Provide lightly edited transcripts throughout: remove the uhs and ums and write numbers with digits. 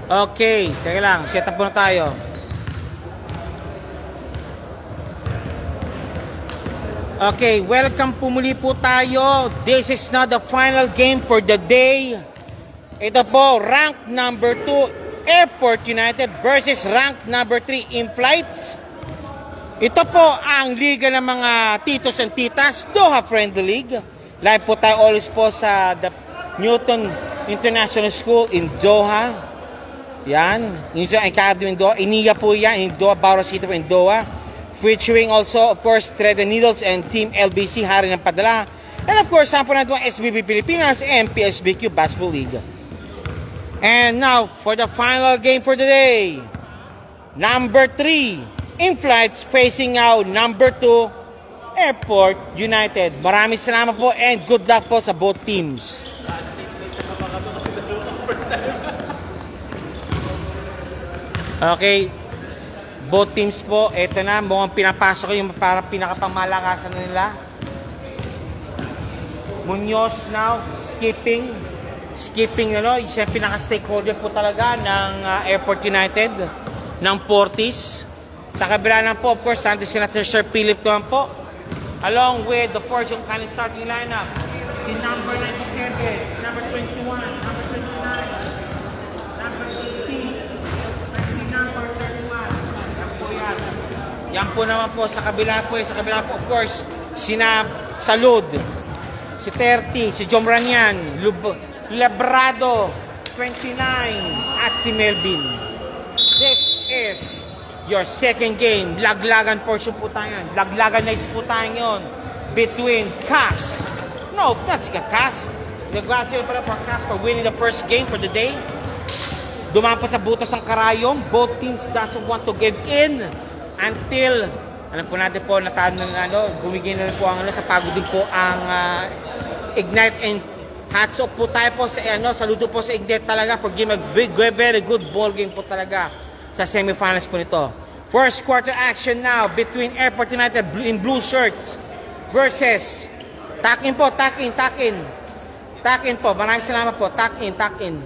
Okay, teka lang, set up muna tayo. Okay, welcome po muli po tayo. This is not the final game for the day. Ito po, rank number 2, Airport United versus rank number 3, Inflights. Ito po ang liga ng mga titos and titas, Doha Friendly League. Live po tayo always po sa the Newton International School in Doha. Yan, Newton Academy in Doha. Iniya po yan, in Doha, Baro City po in Doha. Featuring also, of course, Thread and Needles and Team LBC, Hari ng Padala. And of course, sampo natin ang SBB Pilipinas and PSBQ Basketball League. And now, for the final game for the day. Number 3, Inflights facing out number 2, Airport United. Maraming salamat po and good luck po sa both teams. Okay. Both teams po, eto na, mukhang pinapasok yung parang pinakapangmalakasan nila. Munoz now, skipping, siya pinaka-stakeholder po talaga ng Airport United, ng Portis. Sa kabila na po, of course, nandun sila Sir Philip naman po, along with the Fortune Cannon starting lineup, si number 97, si number 21, number 29, number 18, si number 31. Yan po naman po sa kabila po, of course, sina Salud, si 30, si Jomranian, Labrado, 29, at si Melvin. This is your second game. Laglagan portion po tayo yan. Laglagan nights po tayo yun. Between Cass. No, not si Cass. Congratulations pala for Cass for winning the first game for the day. Dumaan pa sa butas ng karayom. Both teams doesn't want to give in until, alam po natin po, bumigay na rin po ang sa pagod din po ang Ignite, and hats off po tayo po sa saludo po sa Ignite talaga for game a very good ball game po talaga sa semifinals po nito. First quarter action now between Airport United in blue shirts versus Takin po, Takin po, maraming salamat po, Takin.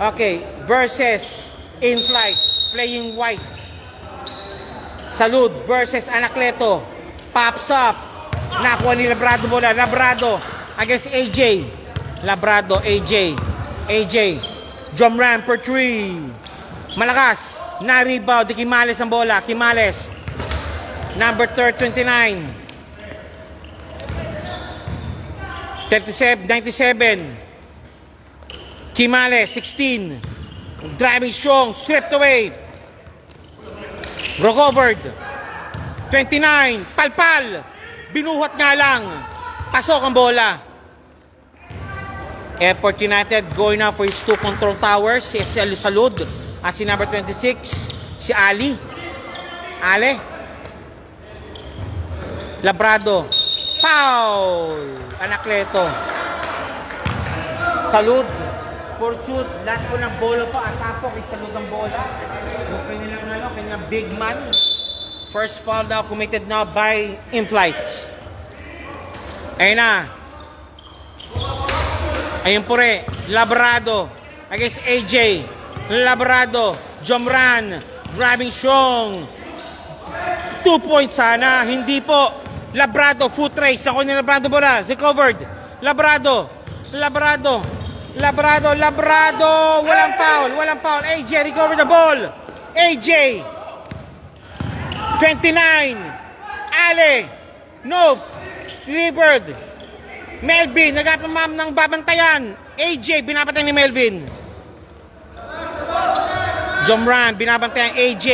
Okay, versus Inflights playing white. Salud versus Anacleto. Pops up. Nakuha ni Labrado bola. Labrado against AJ. Labrado, AJ. Jomran per 3. Malakas. Na-rebound. Di Kimales ang bola. Kimales. Number 29. 97. Kimales, 16. Driving strong. Stripped away. Recovered. 29. Palpal. Binuhat nga lang. Pasok ang bola. Airport United going now for his 2 control towers. Si Salud at si number 26. Si Ali. Labrado. Foul. Anacleto. Salud. For shoot. Lahat po ng bola po. Atapok. Salud ang bola. Kanyang big man. First foul now committed now by Inflights. Ayun na. Ayun po rin. Labrado against AJ. Labrado. Jomran. Driving strong. 2 points sana. Hindi po. Labrado. Foot race. Ako ni Labrado bola. Recovered. Labrado. Walang foul. AJ recovered the ball. AJ 29. Ale. Nope. Delivered. Melvin. Nagapamam ng babantayan. AJ. Binapatay ni Melvin. Jomran. Binabantayan AJ.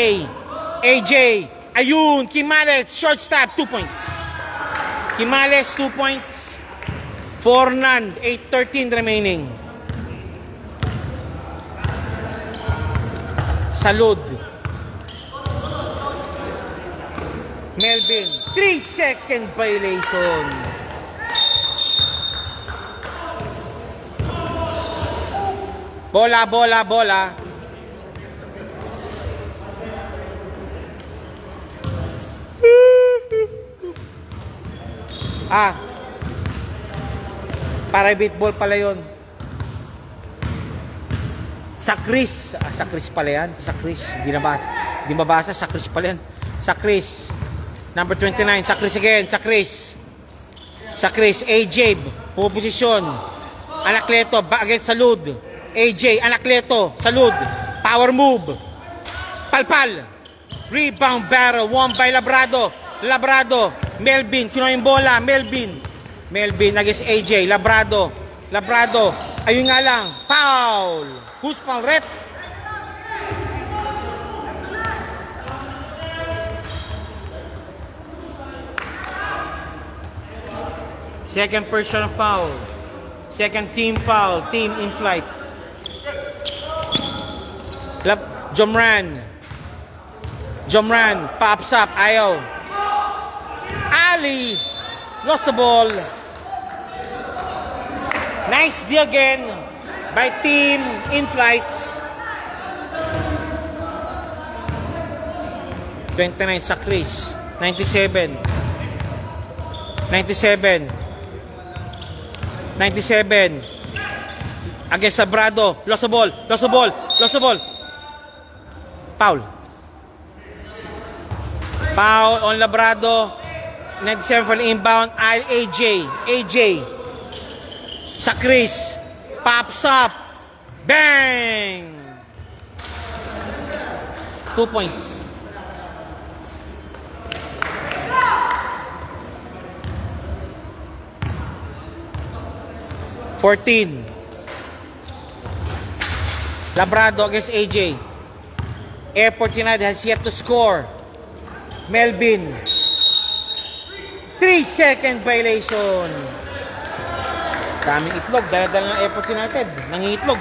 Ayun. Kimales. Short stop. 2 points. Kimales 2 points. 4-none. 8-13 remaining. Salud. Melvin. 3-second violation. Bola. Private ball pala yun. Sa Chris. Sa Chris pala yan. Sa Chris. Hindi mabasa. Sa Chris pala yan. Sa Chris. Number 29. Sa Chris again. Sa Chris. Sa Chris. AJ. Puposisyon. Anacleto. Against Salud. AJ. Anacleto. Salud. Power move. Palpal. Rebound battle. Won by Labrado. Labrado. Melvin. Kinuha yung bola. Melvin against AJ. Labrado. Ayun nga lang. Foul. Who's foul? Rep. Second personal foul. Second team foul. Team in flight. Jomran. Pops up. Ayaw. Ali. Lost the ball. Nice D again by team in flights. 29 sa Chris. 97. Against Labrado. Lost the ball. Foul on Labrado. 97 for the inbound. AJ. Sa Chris. Pops up. Bang! 2 points. $14. Labrado against AJ. Airport United has yet to score. Melvin. 3-second violation. Daming itlog. Dala-dala ng Airport United. Nangiitlog.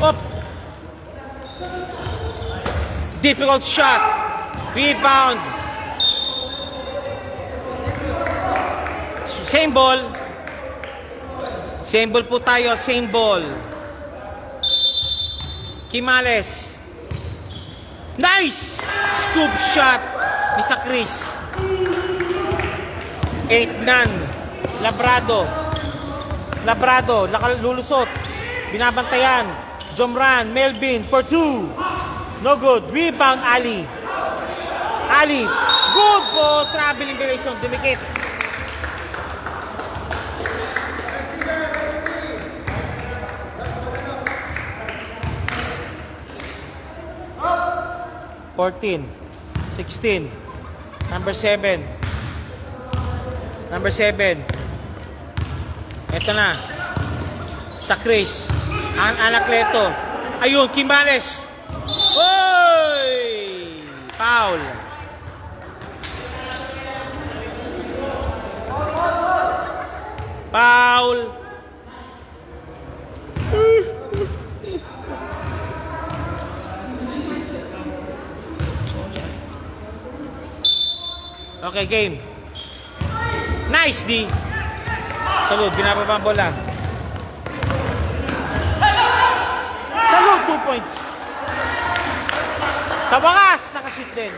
Up. Difficult shot. Rebound. Same ball. Same ball po tayo. Same ball. Quimales. Nice! Scoop shot ni sa Chris. 8-9. Labrado. Lulusot. Binabantayan. Jomran. Melvin for 2. No good. Rebound Ali. Good ball. Traveling violation. Dumikit. $14. 16. Number 7. Ito na. Sa Chris. Anacleto. Ayun, Quimales. Oy! Foul. Okay, game. Nice, D. Salud, binababa ang bola. Salud, 2 points. Sa wakas, nakashoot din.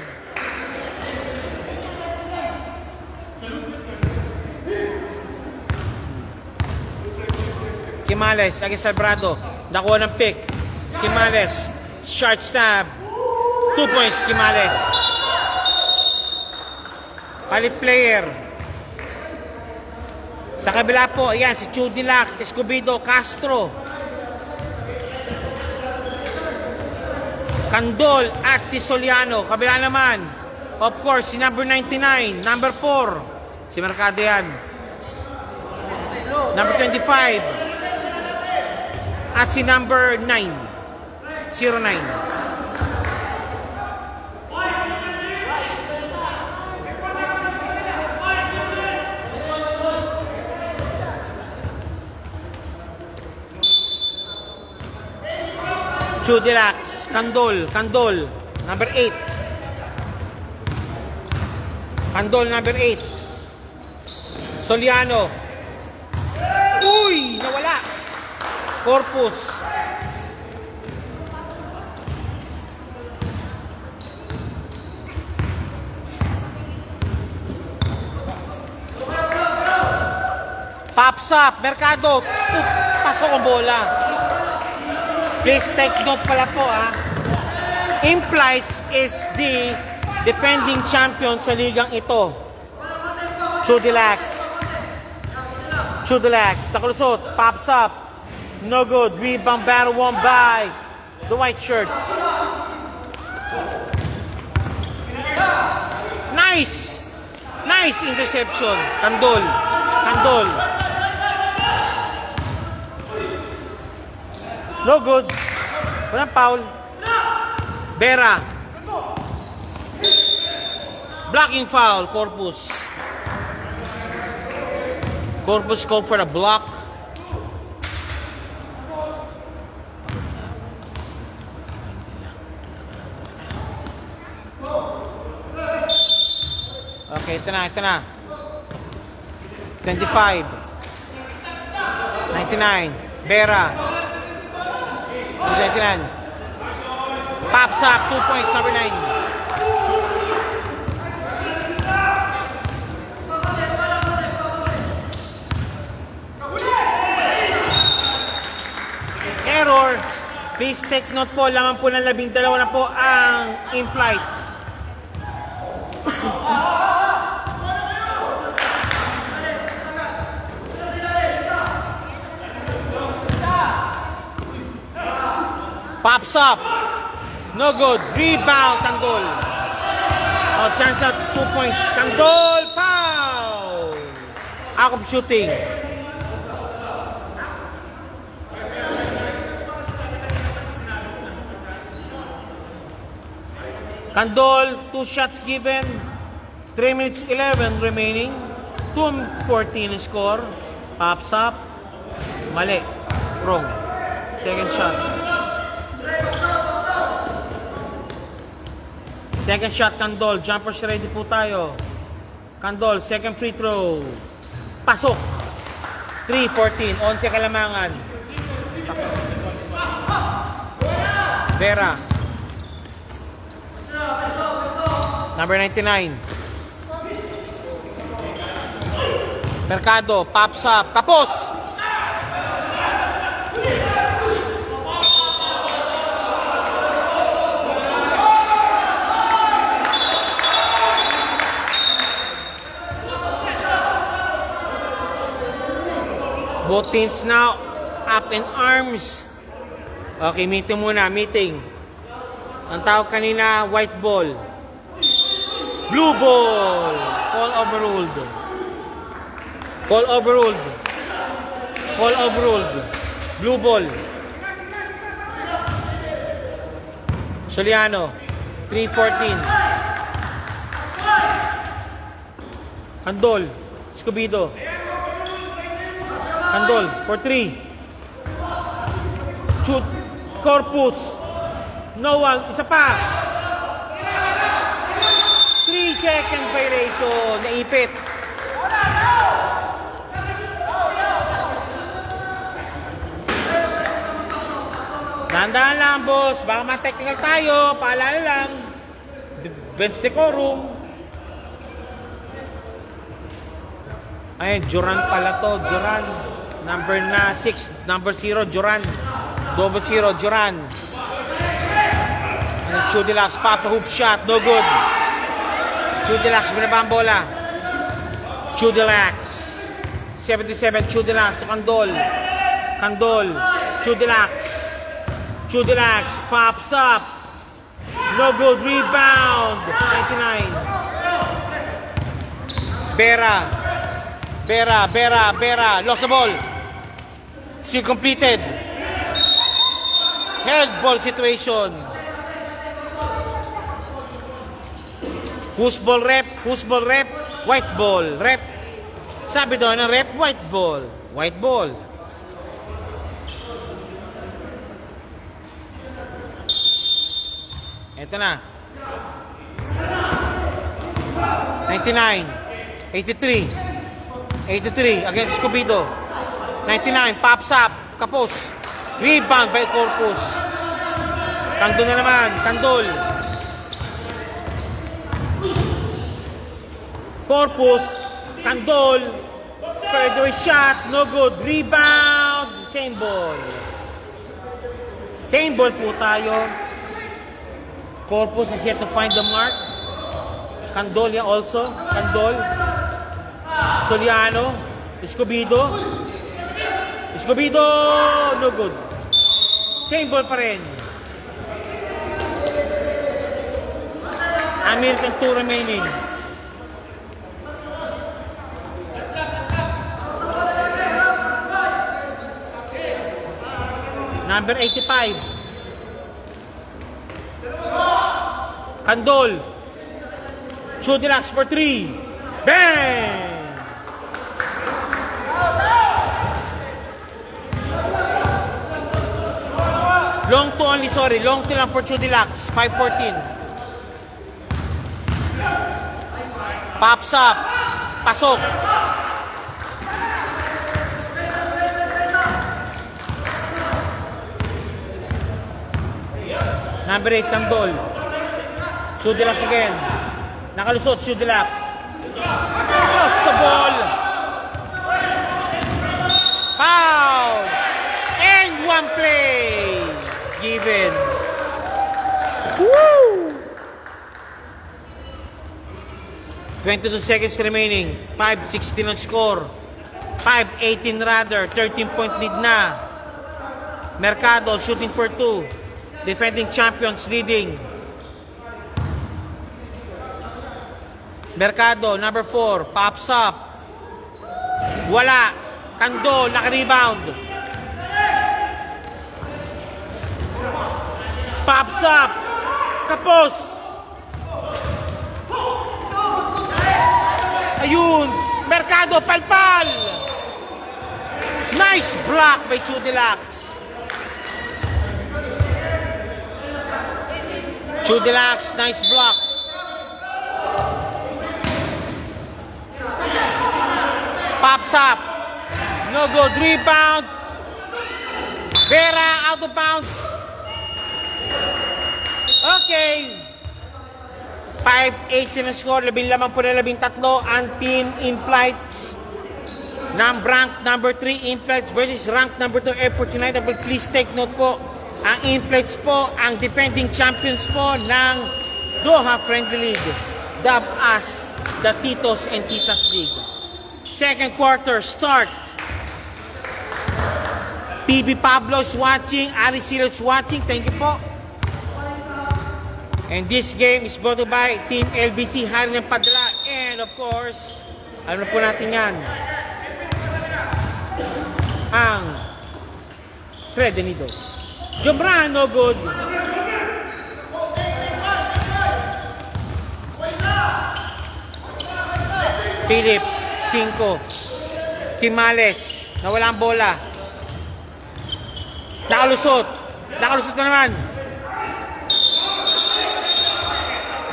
Quimales against Labrado. Nakuha ng pick. Quimales. Short stab. 2 points, Quimales. Palit player. Sa kabila po, ayan, si Chudilax, Escobedo, Castro. Candol at si Soliano. Kabila naman, of course, si number 99, number 4. Si Mercado yan. Number 25. At si number 9. 09. Chudilax, Candol, number 8. Candol, number 8. Soliano. Uy! Nawala. Corpus. Pops up. Mercado. Pasok ang bola. Please take note pala po Implights is the defending champion sa ligang ito. Chudilax. Nakalusot. Pops up. No good. Rebound battle won by the white shirts. Nice interception. Kandol. No good. Walang foul. Vera. Blocking foul. Corpus called for the block. Okay, ito na. 25. 99. Vera. 99. Pops up. 2 points. Number 9. Error. Please take note po. Laman po ng 12 na po ang in-flights. Pops up. No good. Rebound. Tanggol. Chance at 2 points. Tanggol. Foul. Out of shooting. Kandol, 2 shots given. 3 minutes 11 remaining. 2:14 score. Pops up. Mali. Wrong. Second shot. Second shot, Kandol. Jumpers ready po tayo. Kandol, second free throw. Pasok. 3:14. 11 kalamangan. Vera. Number 99. Mercado. Pops up. Tapos! Both teams now up in arms. Okay, meeting muna. Meeting. Ang tawag kanina, white ball. Blue ball. Call overruled. Blue ball. Soliano. 3:14. Kandol. Escobedo. Kandol for 3. Shoot. Corpus. No one. Isa pa. 3-second violation. Naipit. Dahan-dahan lang, boss. Baka ma-technical tayo. Paalala lang. Bench decorum. Ay, Joran pala to. Joran. Number 6. Number 0, Joran. Double 0, Joran. Chudilax, pop hoop shot. No good. Chudilax, binaba ang bola. Chudilax. 77, Chudilax. Kandol. Chudilax, pops up. No good. Rebound. 99. Vera. Lost the ball. Still completed. Held ball situation. Who's ball rep? White ball. Rep. Sabi doon ng rep, white ball. Ito na. 99. 83 against Escobedo. 99, pops up. Kapos. Rebound by Corpus. Kandol na naman. Corpus. Kandol. fadeaway shot, no good. Rebound, same ball. Same ball po tayo. Corpus is yet to find the mark. Candolia also. Candol. Soliano. Escobedo. Escobedo, no good. Same ball pa rin. American 2 remaining. Number 85. Candol. Chudilax for 3. Bang! Long to only, sorry. Long to lang for Chudilax. 5-14. Pops up. Pasok. Number 8, Candol. Chudilax again. Nakalusot, Chudilax. Cross the ball. Foul. And one play. Given. Woo! 22 seconds remaining. 5-16 on score. 5-18 rather. 13-point lead na. Mercado shooting for 2. Defending champions leading. Mercado, number 4. Pops up. Wala. Candol, naka-rebound. Pops up. Kapos. Ayun. Mercado, palpal. Nice block by Chudilax. Chudilax, nice block. Pops up. No good. Rebound. Vera out of bounds. Okay. 5-18 na score. 11 po na 13 ang team in flights. Rank number 3 in flights versus rank number 2 airport United. But please take note po. Ang in-flights po, ang defending champions po ng Doha Friendly League. Dubbed as the Titos and Titas League. Second quarter, start. PB Pablo is watching. Ali Silo is watching. Thank you po. And this game is brought to by Team LBC, Hari ng Padla. And of course, alam na po natin yan. Ang Fred Unidos. Jomran, no good. Philip, 5. Timales, nawala ang bola. Nakalusot. Nakalusot na naman.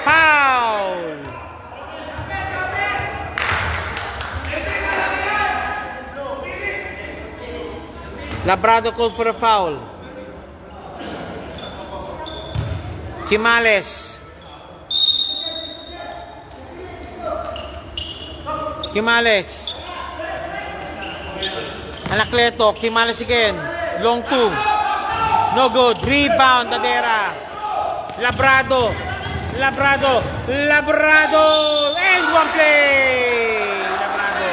Foul. Labrado called for a foul. Kimales. Kimales. Anacleto. Kimales again. Long 2. No good. Rebound. Nadera. Labrado. Labrado. Labrado. And one play. Labrado.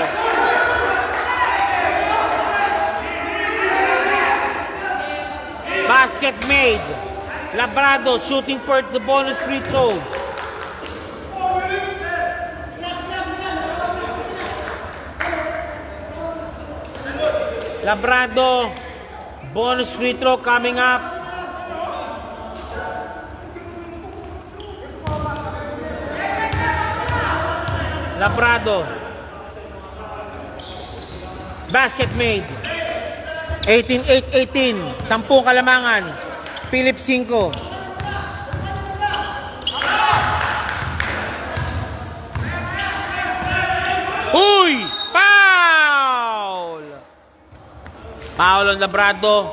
Basket made. Labrado shooting for the bonus free throw. Labrado bonus free throw coming up. Labrado. Basket made. 18-8-18. 10 kalamangan. Philip 5. Uy! Foul! Foul on Labrado.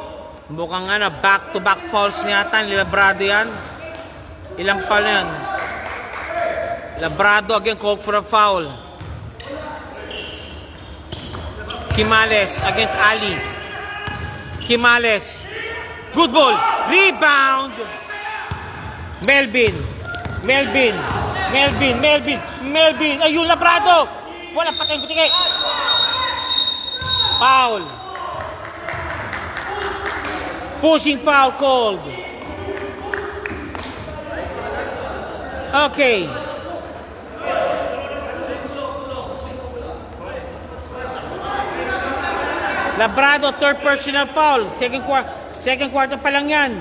Mukhang back-to-back fouls niyata ni Labrado yan. Ilang foul yan? Labrado again called for a foul. Quimales against Ali. Quimales. Good ball. Rebound. Melvin. Ayun, Labrado. Walang patay butikay. Foul. Pushing foul called. Okay. Labrado, third personal foul. Second quarter pa lang yan.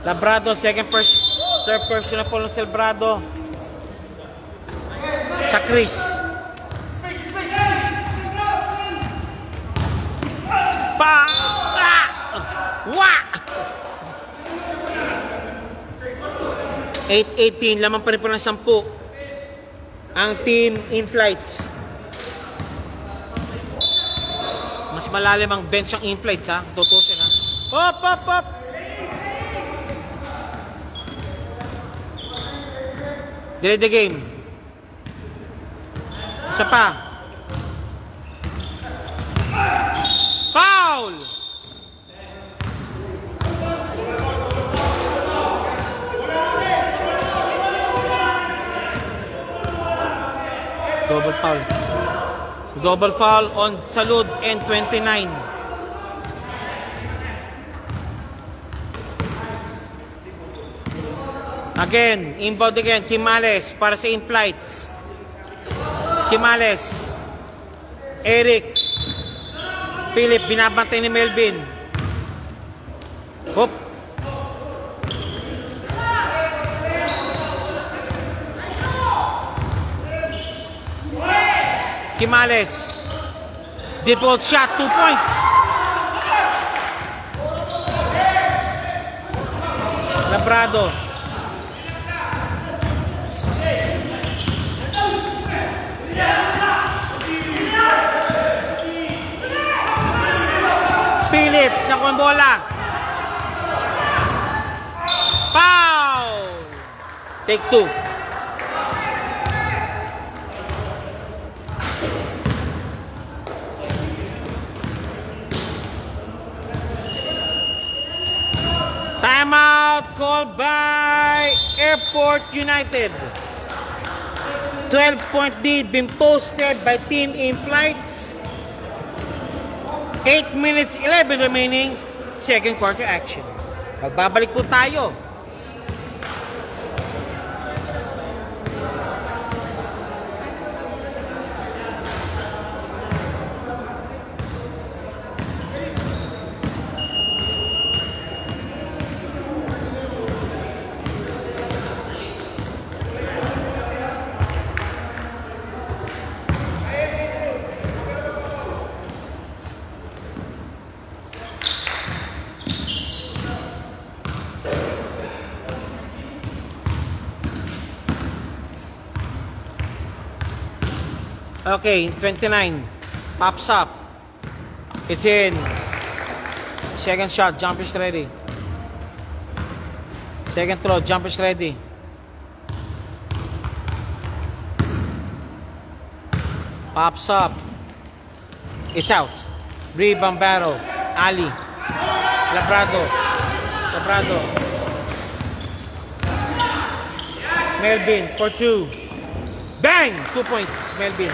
Labrado, third personal foul ng Labrado. Sa Chris. Wa! 8-18, lamang pa rin po ng 10 ang team in flights. Mas malalim ang bench ang in flights, ha? Tutusin, ha? Hop! Delay the game. Isa pa. Foul! Double foul on Salud and 29. Again, inbound again, Quimales para sa in-flights. Quimales. Eric. Philip, binabantay ni Melvin. Hop. Quimales. Default shot, 2 points. Labrado. Philip, nakuha ang bola. Foul! Take 2. Timeout called by Airport United. 12-point lead being posted by team in flights. 8 minutes 11 remaining, second quarter action. Magbabalik po tayo. Okay, 29. Pops up. It's in. Second shot, jumper's ready. Second throw, jumper's ready. Pops up. It's out. Rebound battle. Ali. Labrado. Melvin for 2. Bang! 2 points, Melvin.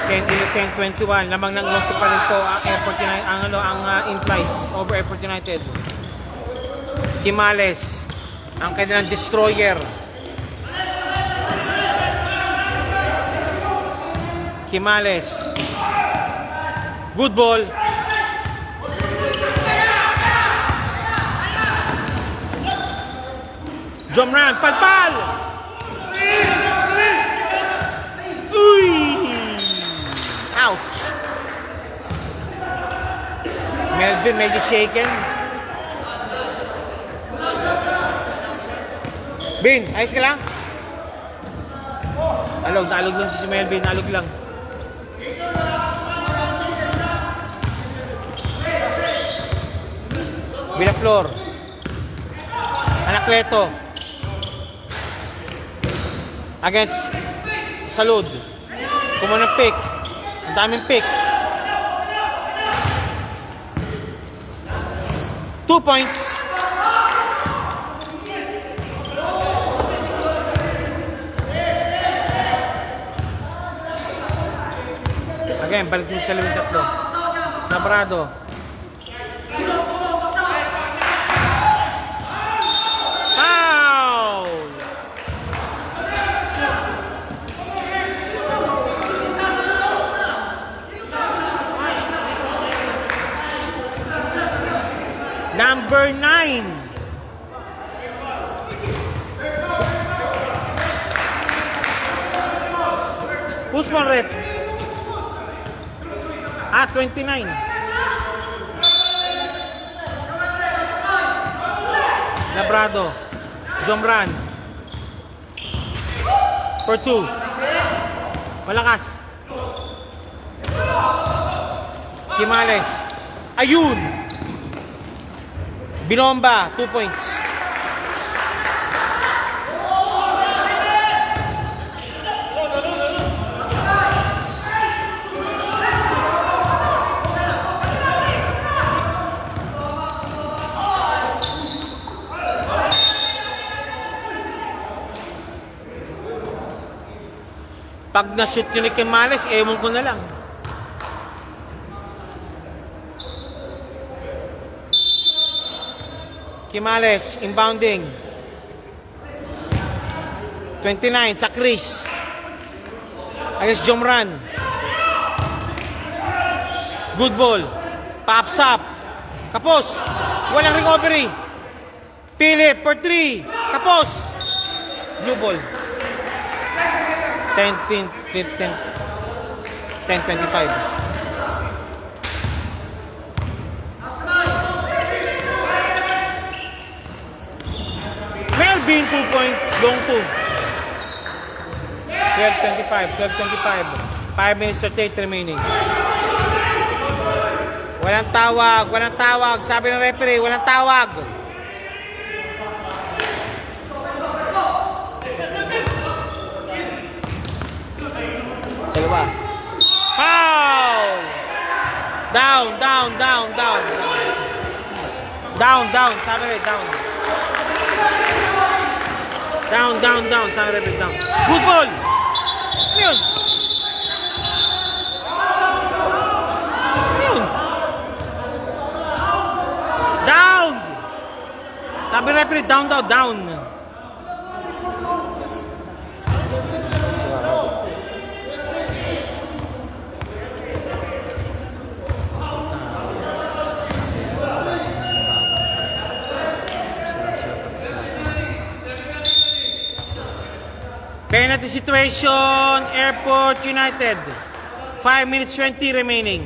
10-21. Lamang ng loss pa rin po ang Airport United, ang in-flights over Airport United. Quimales, ang kanilang destroyer. Quimales. Good ball. Jomran, palpal! Uy! Ouch! Melvin medyo shaken. Bin, ayos ka lang? Nalog lang si Melvin, nalog lang. Villaflor. Anacleto. Against Salud. Kumuha ng pick. Ang daming pick. 2 points. Again, balik mo sa 13. Labrado. Foul! Number 9. Who's one rep? 29. Labrado. Jomran. For 2. Malakas. Quimales. Ayun! Binomba, 2 points. Pag na-shoot yun ni Quimales, ewan ko na lang. Quimales, inbounding. 29, sa Chris. Against Jomran. Good ball. Pops up. Kapos. Walang recovery. Philip for 3. Kapos. Blue ball. 10, 15, 10, 25. Melvin, 2 points, long 2. 12-25, 12-25. 5 minutes 38 remaining. Walang tawag, walang tawag. Sabi ng referee, walang tawag. Dalawa. Foul! Down, down, down, down. Down, down. Sabi rin, down. Down, down, down. Sabi rin, down. Good ball! Ano yun? Ano yun? Down! Sabi rin, down, down, down. Penalty situation, Airport United. 5 minutes 20 remaining.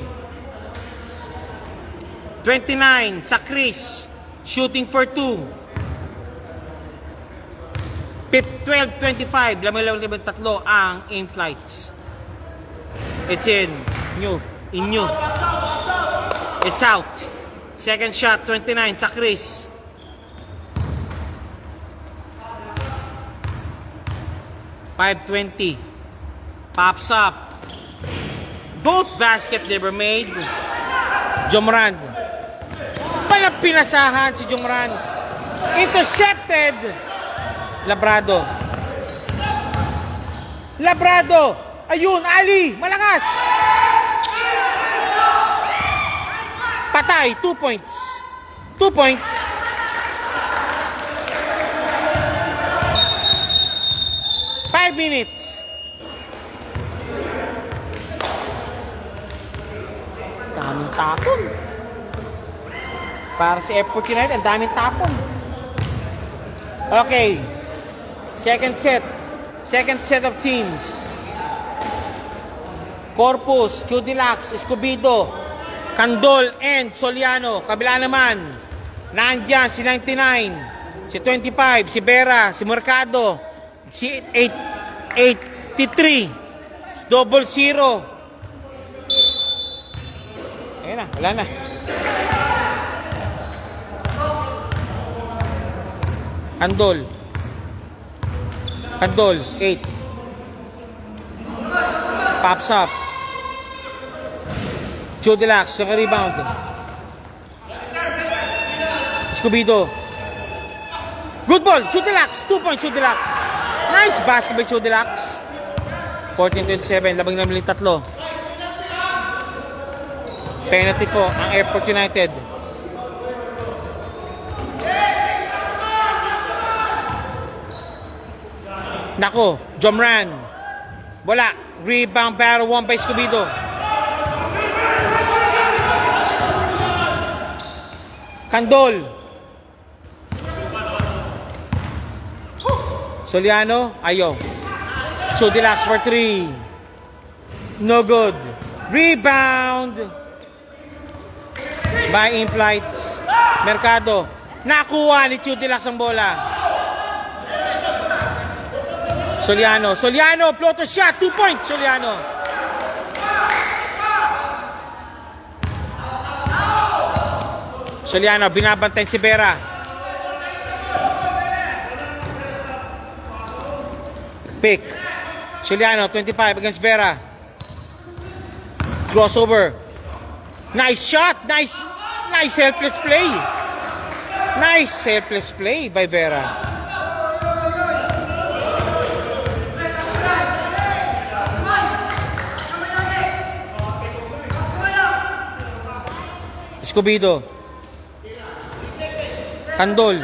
29, sa Chris. Shooting for 2. 12-25. Lamang-lamang tatlo ang in-flights. It's in. New. In new. It's out. Second shot, 29, sa Chris. .520. Pops up. Both basket they were made. Jomran. Walang pinasahan si Jomran. Intercepted. Labrado. Labrado. Ayun, Ali. Malakas. Patay. 2 points. 2 points. Minutes. Daming tapon. Para sa Airport United, ang daming tapon. Okay. Second set. Second set of teams. Corpus, Chudilax, Escobedo, Candol, and Soliano. Kabila naman, nandyan si 99, si 25, si Vera, si Mercado, si 83, 00. Ayan na, wala na. Candol. Candol, 8. Pops up. Chodilax, naka-rebound. Escobedo. Good ball, Chodilax. 2 points, Chodilax. Nice basket by Chodilax. 14-27, labang namin 3. Penalty po ang Airport United. Nako, Jomran. Wala. Rebound pero 1 by Escobedo. Candol. Soliano, ayaw. Chodilax for 3. No good. Rebound by Implight. Mercado. Nakuha ni Chodilax ang bola. Soliano, floater shot, 2 points, Soliano. Soliano, binabantay si Vera. Pick. Soliano, 25 against Vera. Crossover. Nice shot, nice helpless play. Nice helpless play by Vera. Escobedo. Candol.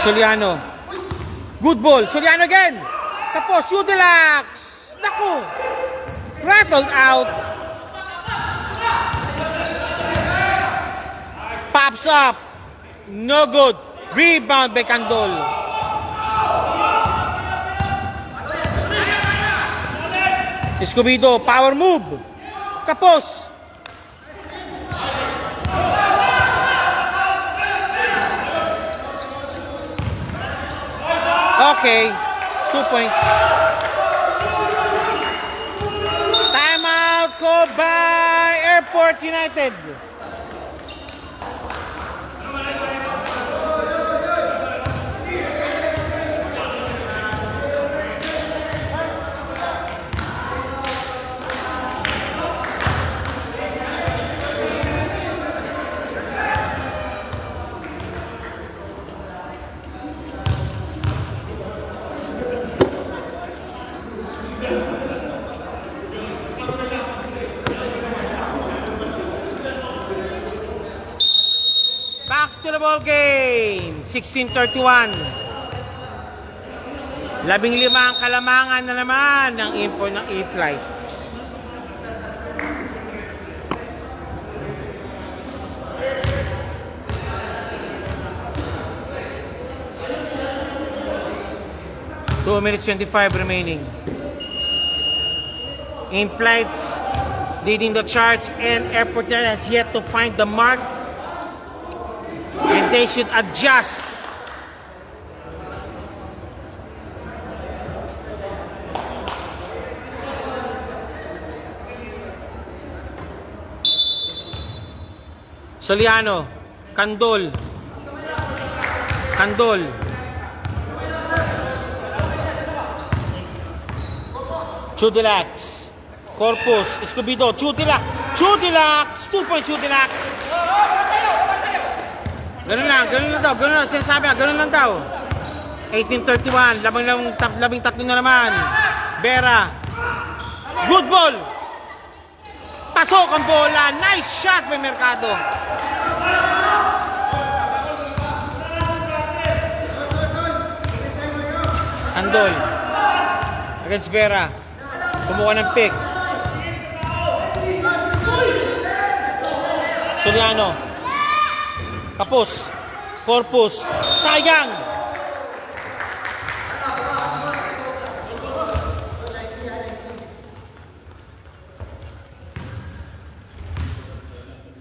Soliano. Good ball. Soliano again. Tapos, Chodilax. Naku. Rattled out. Pops up. No good. Rebound by Candol. Escobedo. Power move. Kapos. Okay. 2 points. Timeout called by Airport United. Back to the ball game. 16-31. 15 ang kalamangan na naman ng info ng E-Flights. Two minutes 25 remaining. In-Flights leading the charge, and Airport has yet to find the mark. And they should adjust. Soliano, Candol. Chodilax. Corpus, Escobedo, Chodilax. 2 points, Chodilax. Ganun lang daw, sinasabi, ganun lang daw. 18-31, 13 na naman. Vera. Good ball. Pasok ang bola. Nice shot by Mercado. Andol. Against Vera. Kumuha ng pick. Soliano. Kapos. Corpus. Sayang.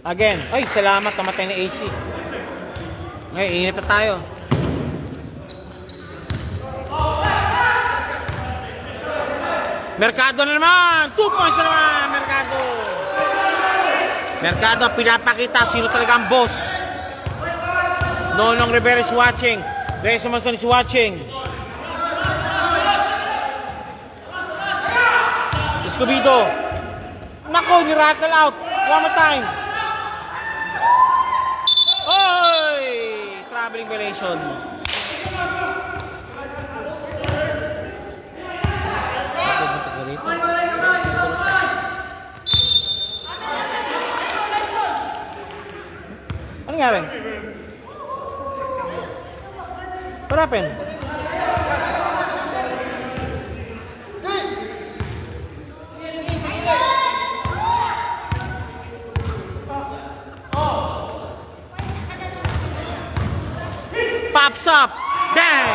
Again. Ay, salamat. Namatay na AC. Ngayon, init na tayo. Mercado na naman. 2 points na naman. Mercado, pinapakita sino talaga ang boss. Nonong Rivera is watching. Reza Manson is watching. Escobedo. Nako, ni-rattle out. One more time. Oy! Traveling violation. Ano nangyari? What happened? Pops up! Bang!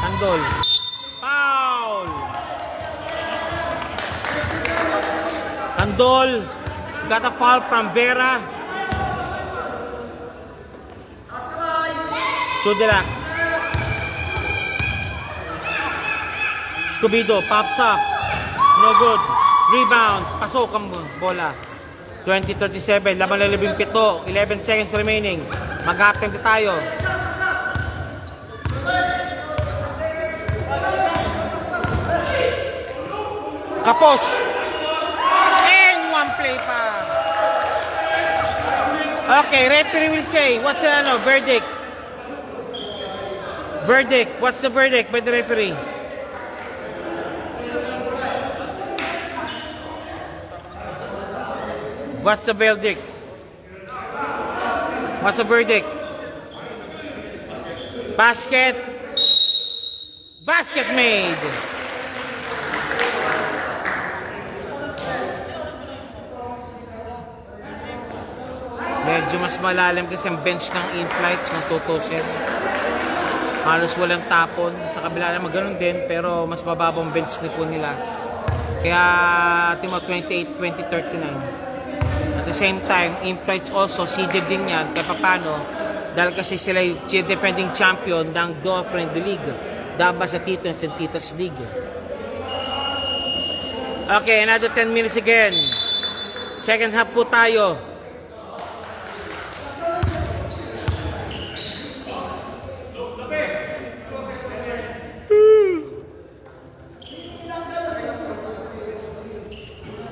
Handol. Foul! Handol. Got a foul from Vera. Chudelax. Escobedo, pops up. No good. Rebound. Pasok ang bola. 20-37. Laban na 17. 11 seconds remaining. Mag-halftime na tayo. Kapos. And one play pa. Okay, referee will say, what's the verdict? Verdict. What's the verdict by the referee? What's the verdict? What's the verdict? Basket. Basket made. Medyo mas malalim kasi ang bench ng in-flights ng tutusin. Halos walang tapon. Sa kabila naman ganun din, pero mas mababang bench nila. Kaya team 28, 20, 39. At the same time, in-flights also seeded din yan kahit paano dahil kasi sila yung defending champion ng Doha Friendly League. Daba sa Titans and Titas League. Okay, another 10 minutes again. Second half po tayo.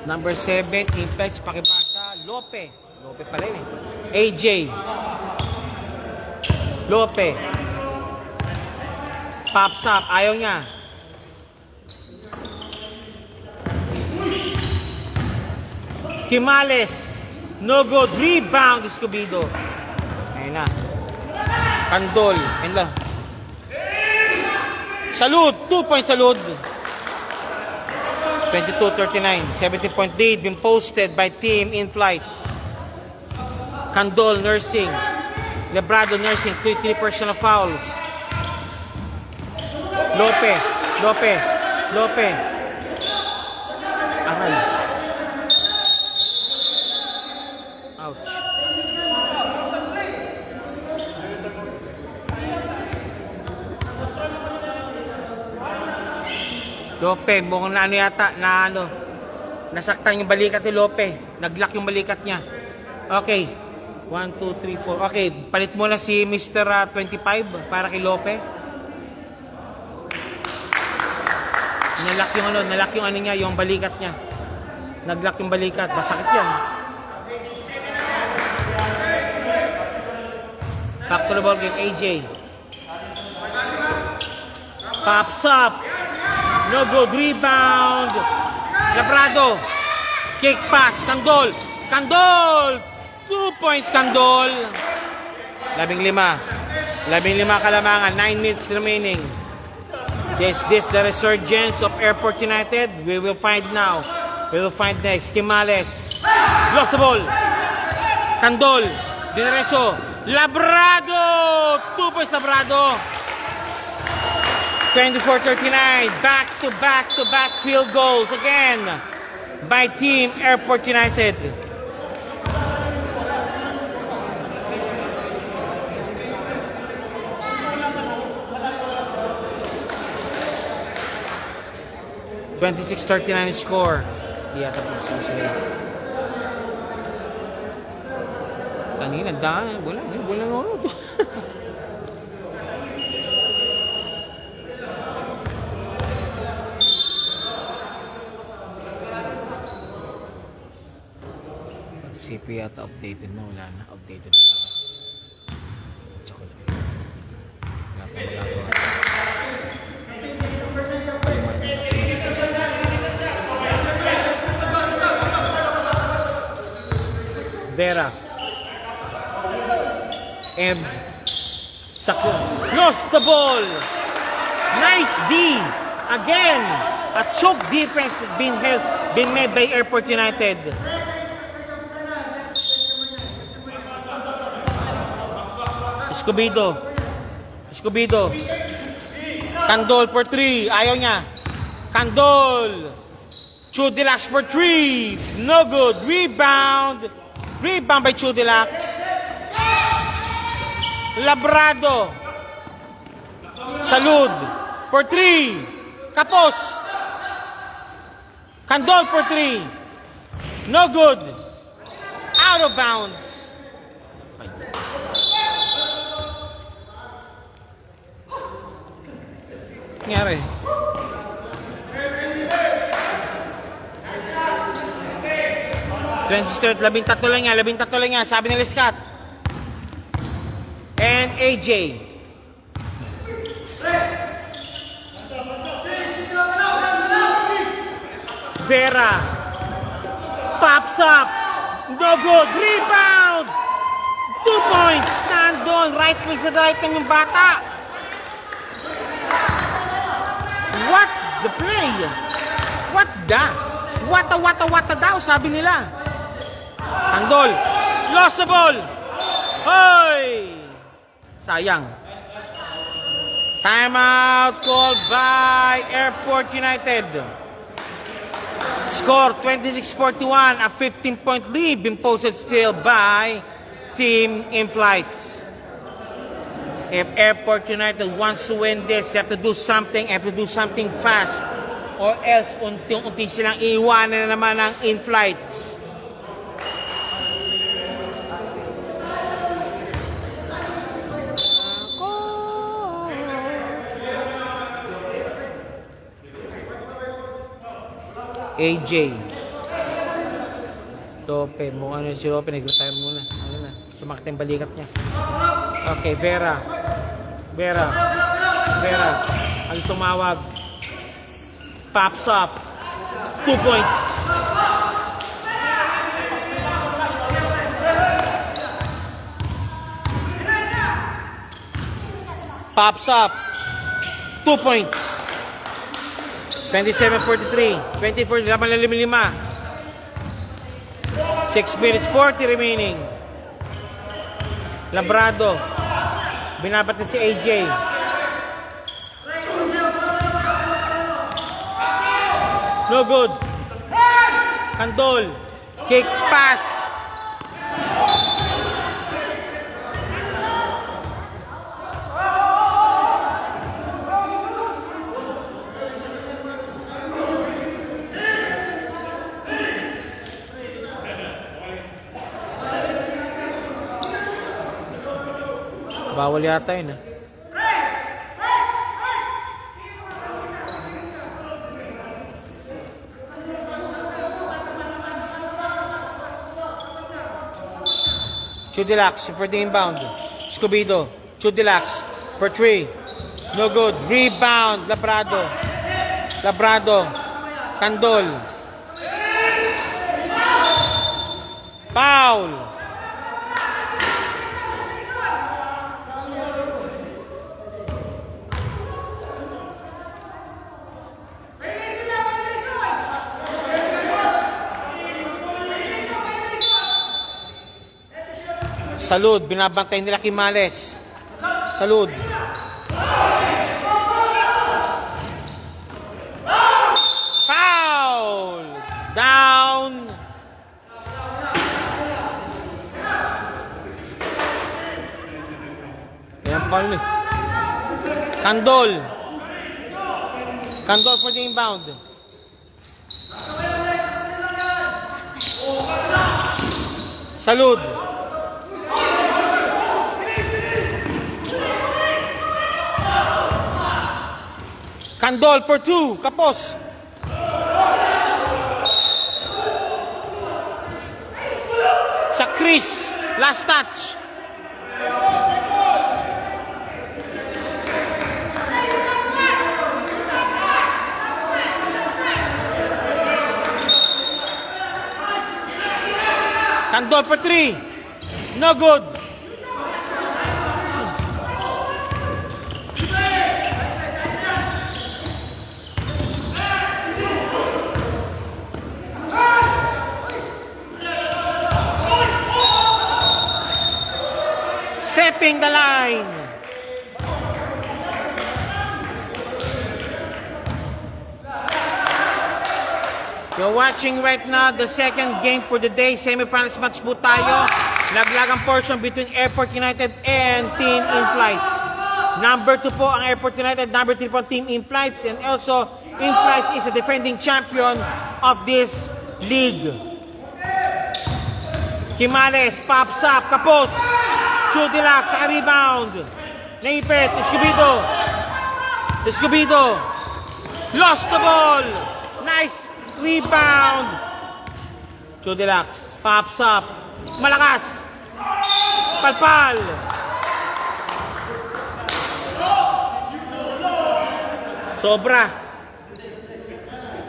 Number 7, Impex, Pakibata, Lope. Lope pala yun eh. AJ. Lope. Pops up. Ayaw niya. Himales. No good. Rebound. Escobedo. Ayun na. Kandol. Ayun lang. Salud. 2-point salud. 22-39, 17-point lead been posted by team in flights. Candol nursing. Lebrado nursing 3 personal fouls. Lope. Aray. Ouch. Lope, mukhang na yata, nasaktan yung balikat ni Lope. Naglock yung balikat niya. Okay. 1, 2, 3, 4. Okay, palit mo na si Mr. 25 para kay Lope. Nalock yung niya, yung balikat niya. Naglock yung balikat. Masakit yan. Back to the ball game, AJ. Pops up. No good. Rebound. Lebrado. Kick pass. Candol. 2 points, Candol. 15 kalamangan. 9 minutes remaining. Is this the resurgence of Airport United? We will find now. We will find next. Kimales. Lost the ball. Candol. Dinerecho. Labrado. 2 points, Labrado. 24-39, back-to-back field goals again by Team Airport United. 26-39 score. Di yata po sila. Kanina, wala nanonood. CP yata updated na, wala na. Updated na. Tsaka lang. Wala pa magagawa. Vera. And Sako. Lost the ball. Nice D. Again. A choke defense being made by Airport United. Escobedo. Candol for 3. Ayaw niya. Candol. Chudilax for 3. No good. Rebound by Chudilax. Labrado. Salud for 3. Kapos. Candol for 3. No good. Out of bounds. Nangyari. Labintatlo lang yan, sabi ni Scott. And AJ. Vera. Pops up. No good. Rebound. 2 points. Nandun. Right wing sa right wing yung bata. What the play? What the? Wata daw, sabi nila. Candol. Lost the ball. Hoy! Sayang. Timeout called by Airport United. Score 26-41. A 15-point lead been posted still by Team In-Flight. If Airport United wants to win this, they have to do something, fast. Or else, unti-unti silang iiwanan na naman ng In-Flights. AJ. Lope, si Lope, nag-retire muna. Sumakit yung balikat niya. Okay, Vera. Ang tumawag. Pops up. 2 points. Pops up. 2 points. 27-43. 24, laban na 5. 6 minutes, 40 remaining. Labrado. Binabat si AJ. No good. Candol. Kick pass. Bawal yata yun, ah. Chudilax for the inbound. Escobedo. Chudilax for 3. No good. Rebound. Labrado. Candol. Foul. Salud, binabantay nila Kimales. Salud. Foul! Down. Ayan foul eh. Candol for the inbound. Salud. Candol for 2. Kapos. Sa Chris. Last touch. Candol for 3. No good. Stepping the line. You're watching right now the second game for the day. Semifinals match po tayo. Naglagang portion between Airport United and Team In-Flights. Number 2 po ang Airport United. Number 3 po ang Team In-Flights. And also, In-Flights is a defending champion of this league. Quimales, pops up, kapos. Chudilac sa rebound. Naipit, Escobedo. Escobedo. Lost the ball. Nice rebound. Chudilac, pops up. Malakas. Palpal. Sobra.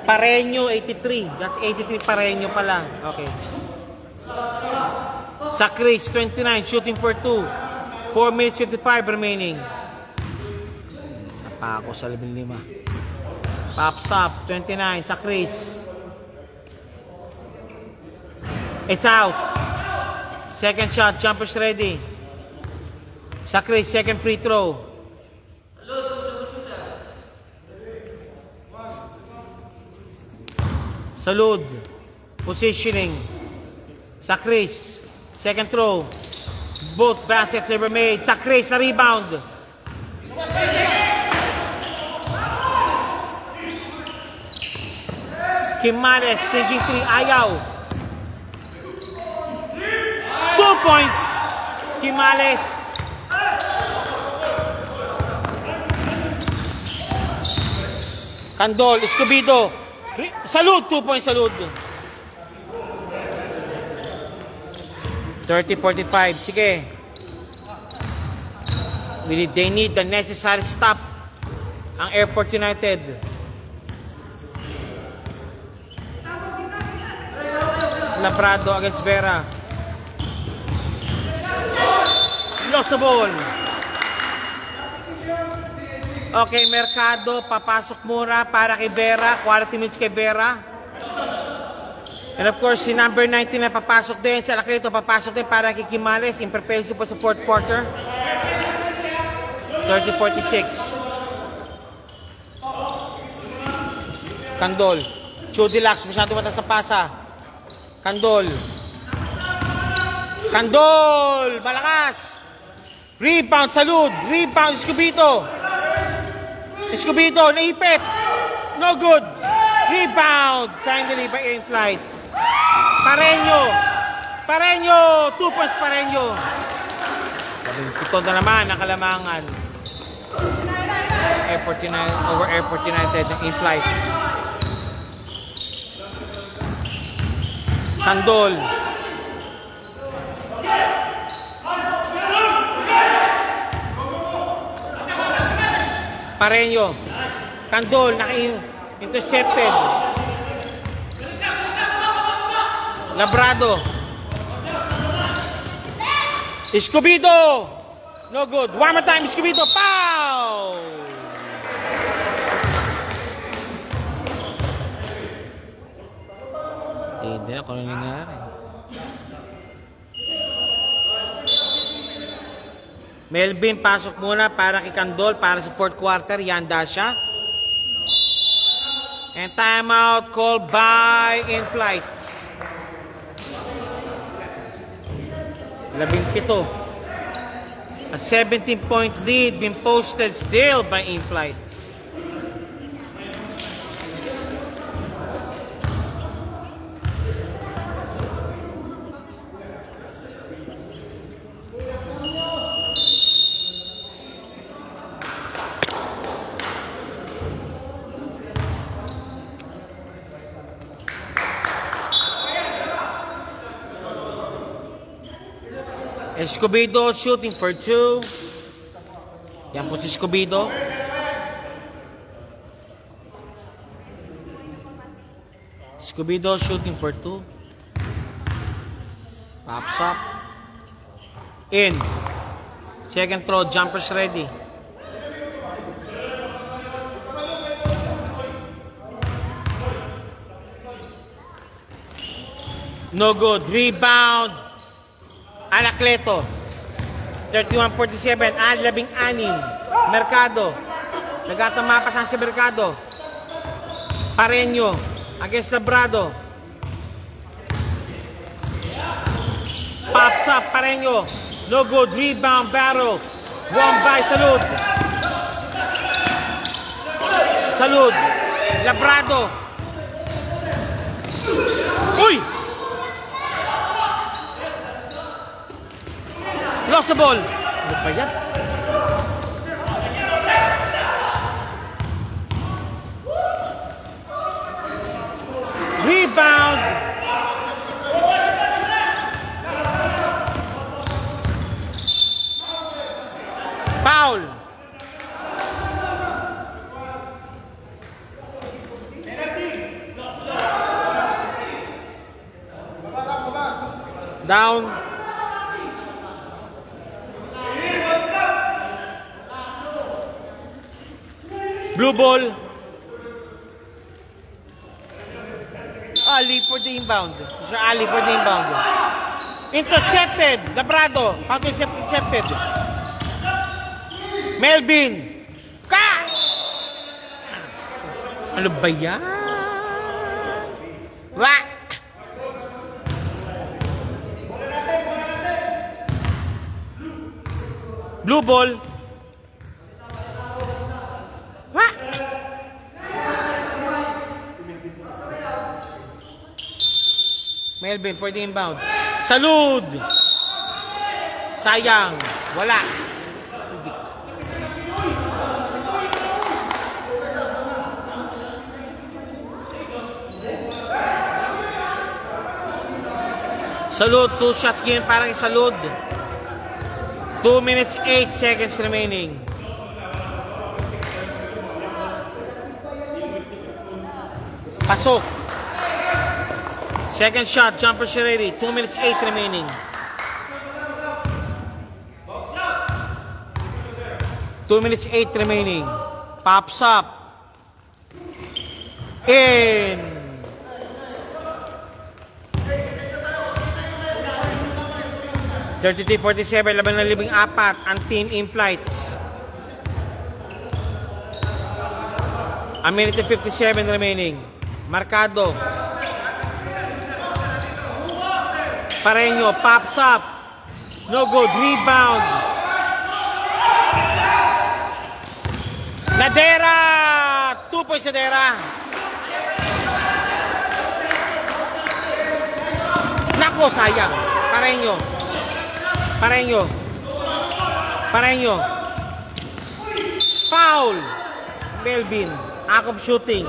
Pareño, 83. That's 83 Pareño pala. Okay. Sa Chris, 29, shooting for 2. 4 minutes 55 remaining. Napako sa 15. Pops up, 29, sa Chris. It's out. Second shot, jumpers ready. Sa Chris, second free throw. Salud. Positioning. Sa Chris. Second throw. Both baskets never made. Sa Chris na rebound. Quimales thinking 3. Ayaw. 2 points. Quimales. Candol. Escobedo. Salud. 2 points. Salud. 30-45. Sige. They need the necessary stop ang Airport United. Labrado against Vera. Lost the ball. Okay, Mercado. Papasok muna para kay Vera. 40 minutes kay Vera. And of course, si number 19 na papasok din. Si Alacreto papasok din para kay Quimales. In preparation po sa fourth quarter. 30-46. Candol. Chudilac. Masyado mata sa pasa. Candol. Candol. Malakas. Rebound. Salud. Rebound. Escobedo. Escobedo. Naipit. No good. Rebound. Finally by In-Flights. Pareño. Pareño. 2 points Pareño. Ito na naman ang kalamangan. Airport United over Airport United ng In-Flights. Candol. Pareño. Candol. Naka-intercepted. Labrado. Escobedo. No good. One more time. Escobedo. Foul. Hindi na kung ano nangyari. Melvin, pasok muna para kay Candol para sa fourth quarter. Yanda siya. And timeout called by In-Flights. 17. A 17-point lead being posted still by In-Flights. Escobedo shooting for 2. Yan po si Escobedo. Escobedo shooting for 2. Pops up. In. Second throw, jumpers ready. No good. Rebound. Anacleto. 31-47. 16. Mercado. Nagtatama pa si Mercado. Pareño. Against Labrado. Pops up. Pareño. No good. Rebound. Barrow. One by Salud. Salud. Labrado. Uy! Lost the ball. Ano pa yan? Rebound. Foul. Down. Blue ball. Ali for the inbound. Sir Ali for the inbound. Intercepted. Labrado. How to intercepted? Melvin. Ka! Ano ba yan? Wa! Blue ball. Wa! Melvin for the inbound. Salud! Sayang. Wala. Salud, 2 shots game para kay Salud. 2 minutes 8 seconds remaining. Pasok. Second shot, jumper ready. 2 minutes 8 remaining. Two minutes 8 remaining. Pops up. In. (33-47) laban ng 14 ang team in flights. A minute and 57 remaining. Marcado. Pareño pops up. No good. Rebound. Ladera. 2 points Ladera. Nako, sayang. Pareño. Pareño. Pareño. Foul. Melvin. Act of shooting.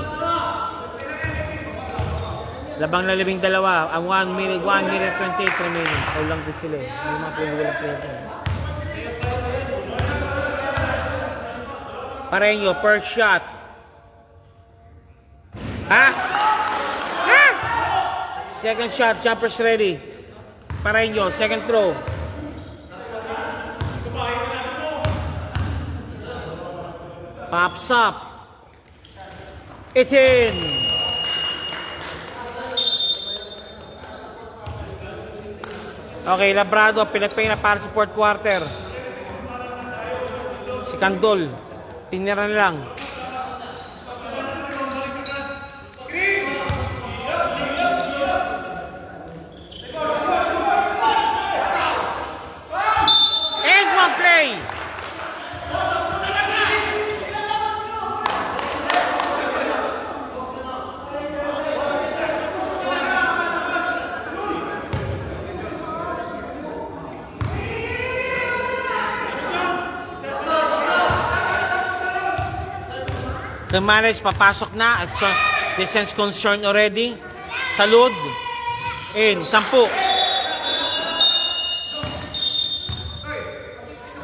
Labang na 12. Ang 1 minute 28 remaining. Foul lang din sila. May mga walang player. Pareño. First shot. Ha? Ha? Second shot. Jumpers ready. Pareño. Second throw. Pops up. It's in. Okay, Labrado, pinagpahinga para sa fourth quarter. Si Candol, tinira na lang. And one play. The manage papasok na at they sense concern already. Salud. In. 10.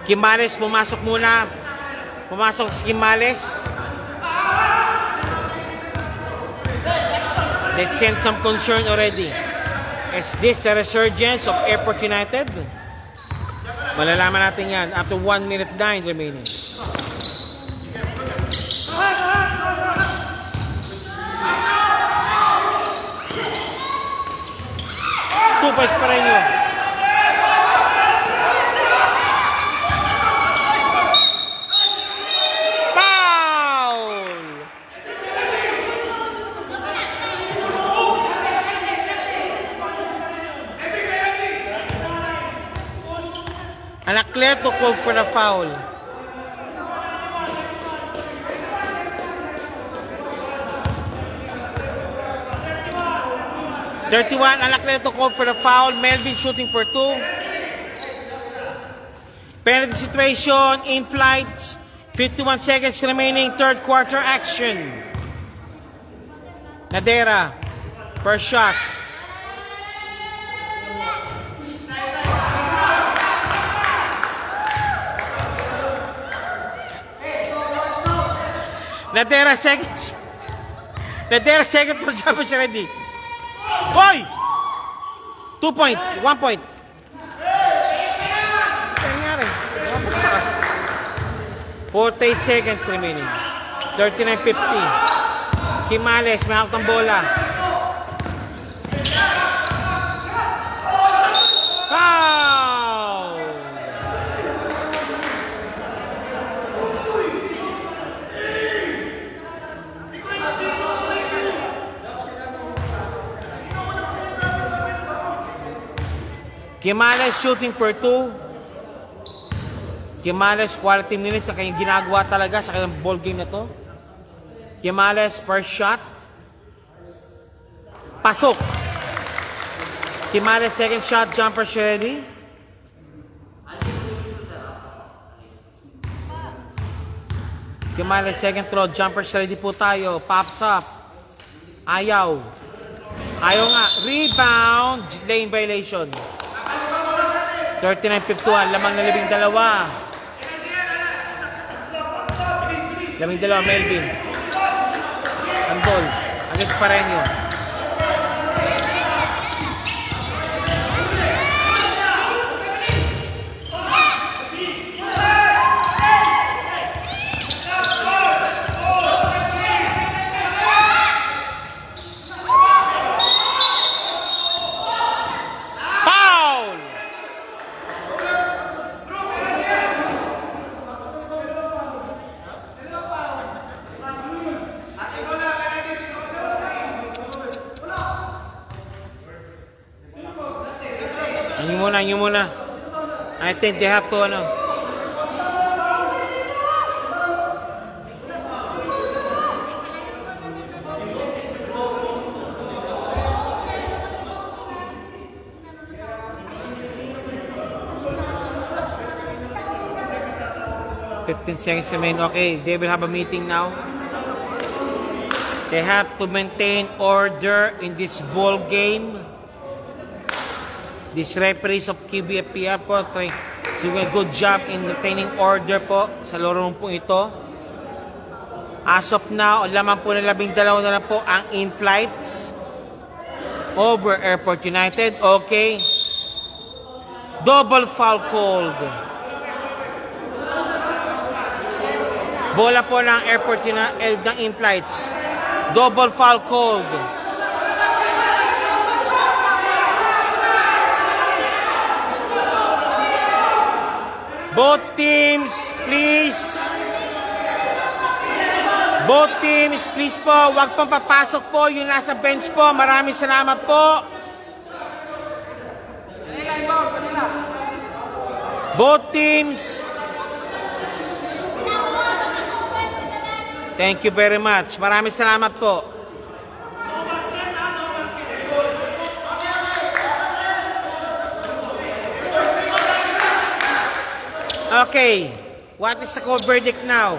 Quimales, pumasok muna. Pumasok si Quimales. They sent some concern already. Is this the resurgence of Airport United? Malalaman natin yan after 1 minute 9 remaining. 2 points pa rin yun. Anacleto called for the foul. Anacleto called for the foul. Melvin shooting for 2. Penalty situation in flights. 51 seconds remaining. Third quarter action. Nadera. First shot. Nadera seconds. Nadera second for jumper is ready. Hoy! 2 point. 1 point. Ano nangyari? 48 seconds remaining. 39-50. Quimales, may hawak ng bola. Foul! Quimales shooting for 2. Quimales quality minutes sa kanyang ginagawa talaga sa kanyang ball game na to. Quimales first shot. Pasok. Quimales second shot, jumper ready. Quimales second throw, jumper ready po tayo. Pops up. Ayaw. Ayaw nga. Rebound. Lane violation. 39-51, lamang na 12. 12, Melvin. Andol, against Pareño. Yun muna. I think they have to, ano. $15 seconds remain. Okay, they will have a meeting now. They have to maintain order in this ball game. These referees of KBFPR po, doing a good job in maintaining order po sa laro po ito. As of now, lamang po na 12 na lang po ang in-flights over Airport United. Okay. Double foul called. Bola po ng Airport United ng in-flights. Double foul called. Both teams, please. Both teams, please po. Huwag pong papasok po yung nasa bench po. Maraming salamat po. Both teams. Thank you very much. Maraming salamat po. Okay, what is the score verdict now?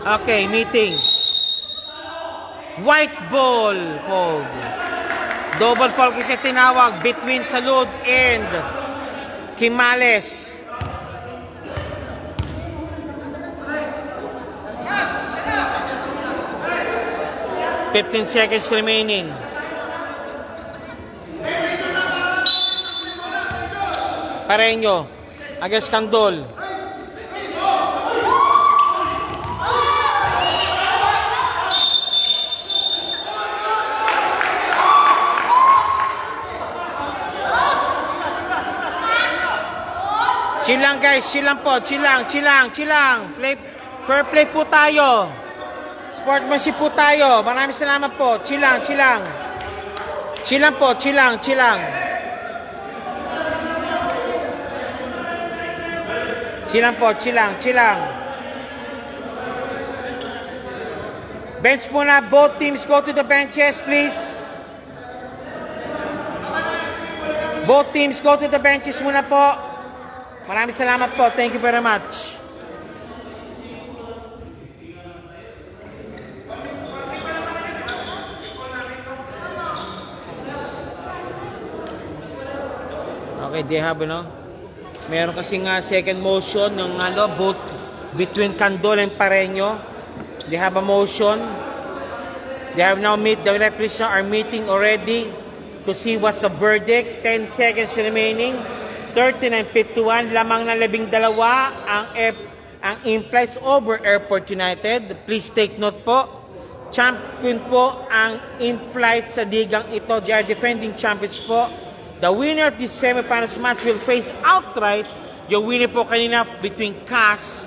Okay, meeting. White ball fold. Double fold kasi tinawag between Salud and Quimales. "15 seconds remaining. Pareño against Candol. Chill lang guys, chill lang po, chill lang. Fair play po tayo. Sportsmanship po tayo. Maraming salamat po. Chill lang. Chill lang po, chill lang. Chill lang. Bench muna, both teams go to the benches, please. Both teams go to the benches muna po. Maraming salamat po. Thank you very much. Okay, they have, meron kasi nga second motion ng both between Candol and Pareño. They have a motion. They have now the referees are meeting already to see what's the verdict. 10 seconds remaining. 39-51, lamang na 12 ang in-flights over Airport United. Please take note po. Champion po ang in-flight sa ligang ito. They are defending champions po. The winner of this semifinals match will face outright yung winner po kanina between CAS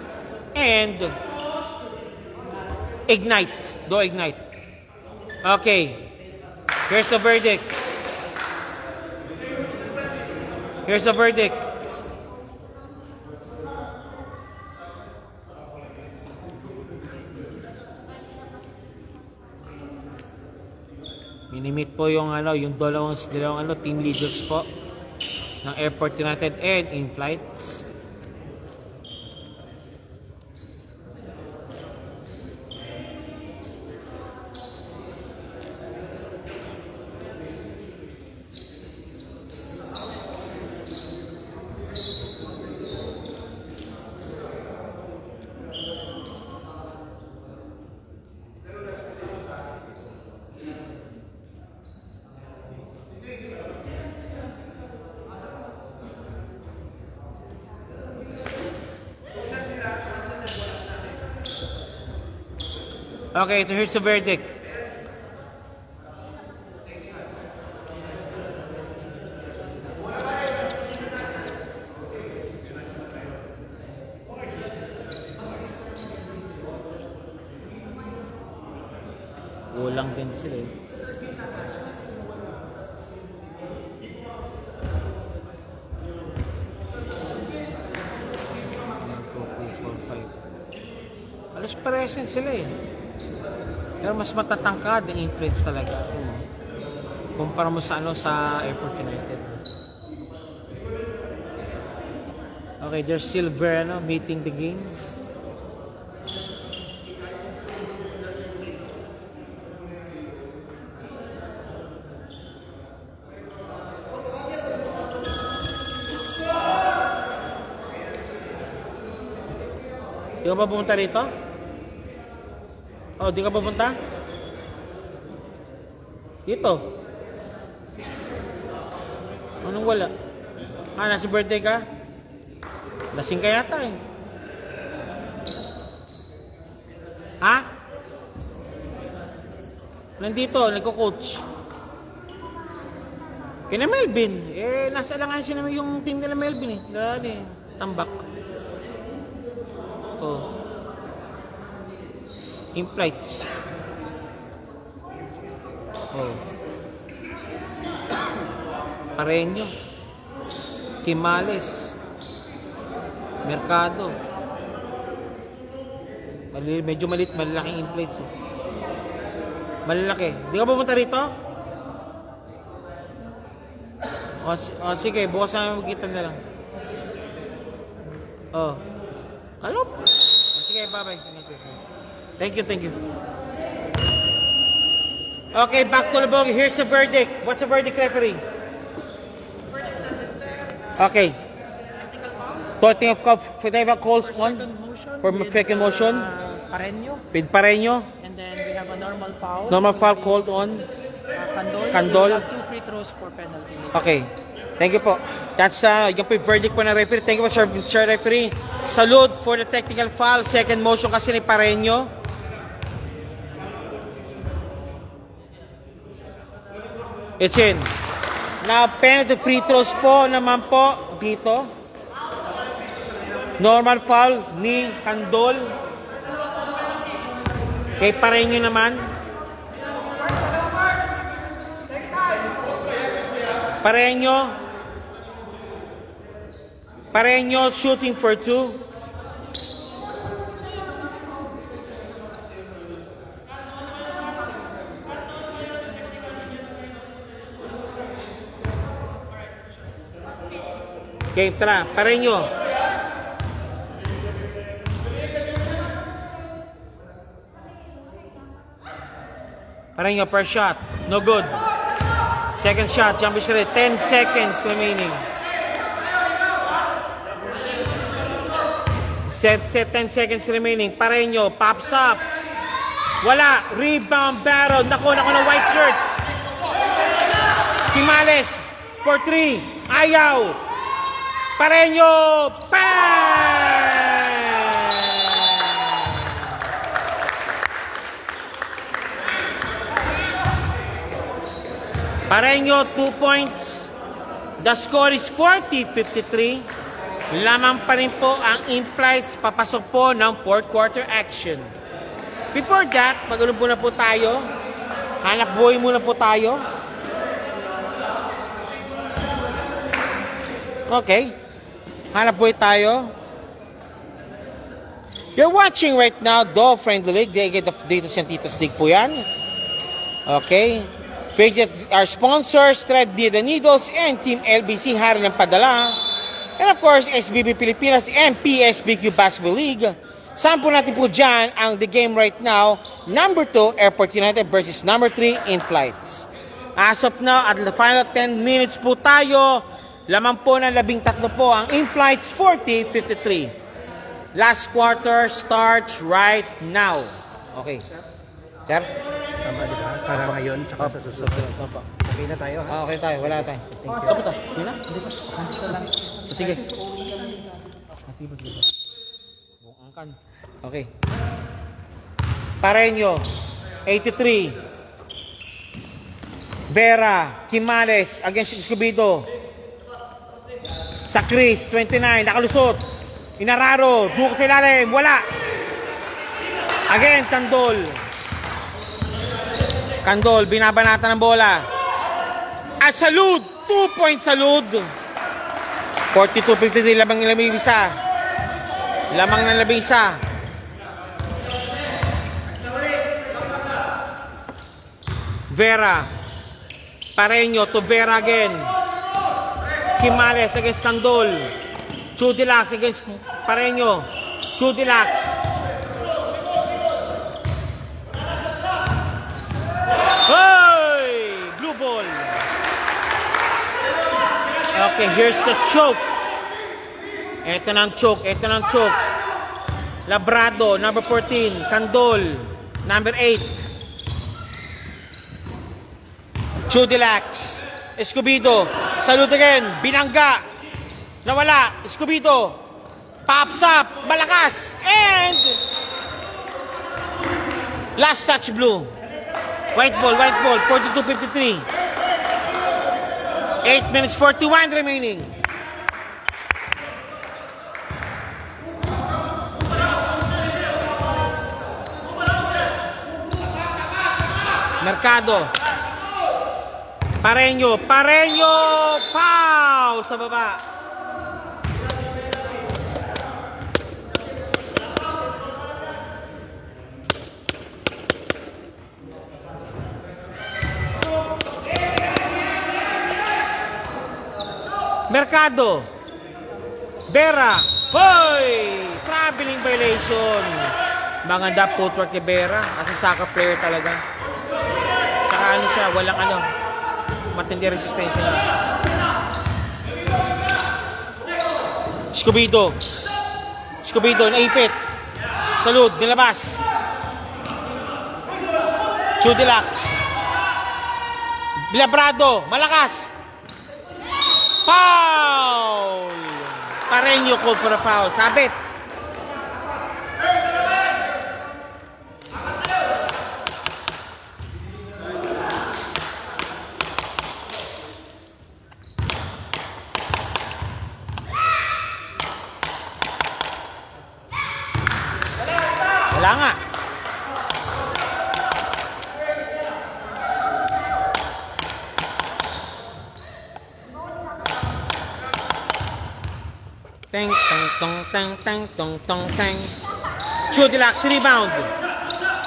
and Ignite. Go Ignite. Okay. Here's the verdict. Minimit po yung dalawang team leaders po ng Airport United and in-flights. Okay, so here's the verdict. Kulang din sila eh. Alas present sila eh. Pero mas matatangkad ang influence talaga. Kumpara mo sa sa Airport United. Okay, there's Silver meeting the game. Di ka ba pumunta rito? Oh, di ka pupunta? Dito. Anong wala? Nasa birthday ka? Lasing ka yata eh. Ha? Nandito, nagko-coach. Kina Melvin. Nasa alangan siya naman yung team nila Melvin eh. Dahil tambak. Oh. In-flights. Oh. Pareño. Quimales. Mercado. Medyo malalaking in-flights eh. Malalaki. Di ka pumunta rito? Sige, bukas na magkita na lang. Sige, bye-bye. Thank you, thank you. Okay, back to the ball. Here's the verdict. What's the verdict, referee? Okay. Toting of calls on for second motion. Pareño. With Pareño. And then we have a normal foul. Normal foul called on Candol. Candol. We have 2 free throws for penalty. Okay. Thank you po. That's yung po yung verdict po ng referee. Thank you po, sir referee. Salute for the technical foul. Second motion kasi ni Pareño. It's in. Now, penalty free throws po naman po dito. Normal foul ni Candol. Kay Pareño naman. Pareño shooting for 2. Okay, tara, Pareño. Pareño per shot. No good. Second shot, jump shot. 10 seconds remaining. Set 10 seconds remaining. Pareño pops up. Wala. Rebound battle. Nako na white shirts. Timales for 3. Ayaw. Pareño. Pareño 2 points. The score is 40-53. Lamang pa rin po ang in-flights papasok po ng fourth quarter action. Before that, mag-ulo po na po tayo. Hanap buhay muna po tayo. Okay. Hanap buhay tayo. You're watching right now Do Friendly League. Dito Santitas League po yan. Okay. Our sponsors, Thread the Needles and Team LBC Hari ng Padala. And of course, SBB Pilipinas and PSBQ Basketball League. Saan po natin po dyan ang the game right now, number 2, Airport United versus number 3, In-Flights. As of now, at the final 10 minutes po tayo, lamang po ng 13 po ang In-Flights 40-53. Last quarter starts right now. Okay. Sir? Tama, di ba? Para ngayon, tsaka sa susunod. Okay na tayo, ha? Okay tayo, wala tayo. Thank you. Saan po ito? Yun na? Hindi pa. Sige. Buong angkan. Okay. Pareño, 83. Vera, Quimales, against Escobedo. Sa Chris, 29. Nakalusot. Inararo, duko sa ilalim. Wala. Again, Candol, binabanatan ng bola. At Salud, 2-point Salud. 42-53, lamang ng labing isa. Lamang ng labing isa. Vera. Pareño to Vera again. Quimales against Candol. Chudilax against Pareño. Chudilax. Blue ball. Okay, here's the choke. Ito na ang choke. Labrado, number 14. Candol, number 8. Chudilax. Escobedo. Salud again. Binangga. Nawala. Escobedo. Pops up. Malakas. And last touch blue. White ball. 42-53. 8 minutes 41 remaining. Mercado. Pareño. Foul sa baba. Mercado. Vera. Hoy! Traveling violation. Maganda footwork ni Vera. Kasi soccer player talaga. Tsaka ano siya, walang ano, matindi resistensya niya. Escobedo. Escobedo, naipit. Salud, nilabas. Chudilax. Labrado, malakas. Foul! Pareño called for a foul. Sabit. Wala nga. Teng teng tong teng teng tong tong teng. Chudilax rebound.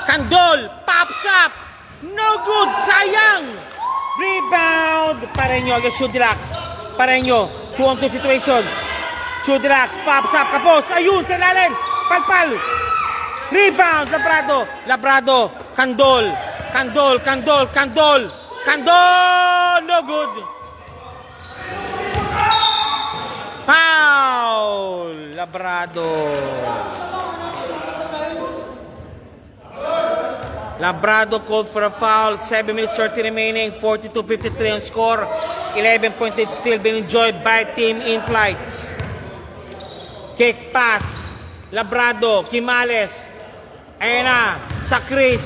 Candol pops up. No good, sayang. Rebound. Pareño against Chudilax. Pareño, 2-on-2 situation. Chudilax pops up. Kapos. Ayun sa lalim. Palpal. Rebound. Labrado. Labrado. Candol. Candol. Candol. Candol. Candol. No good. Foul! Labrado. Labrado called for a foul. 7 minutes 30 remaining. 42-53 on score. 11 points still being enjoyed by team in flights. Kick pass. Labrado. Quimales. Ayan na. Sa Chris.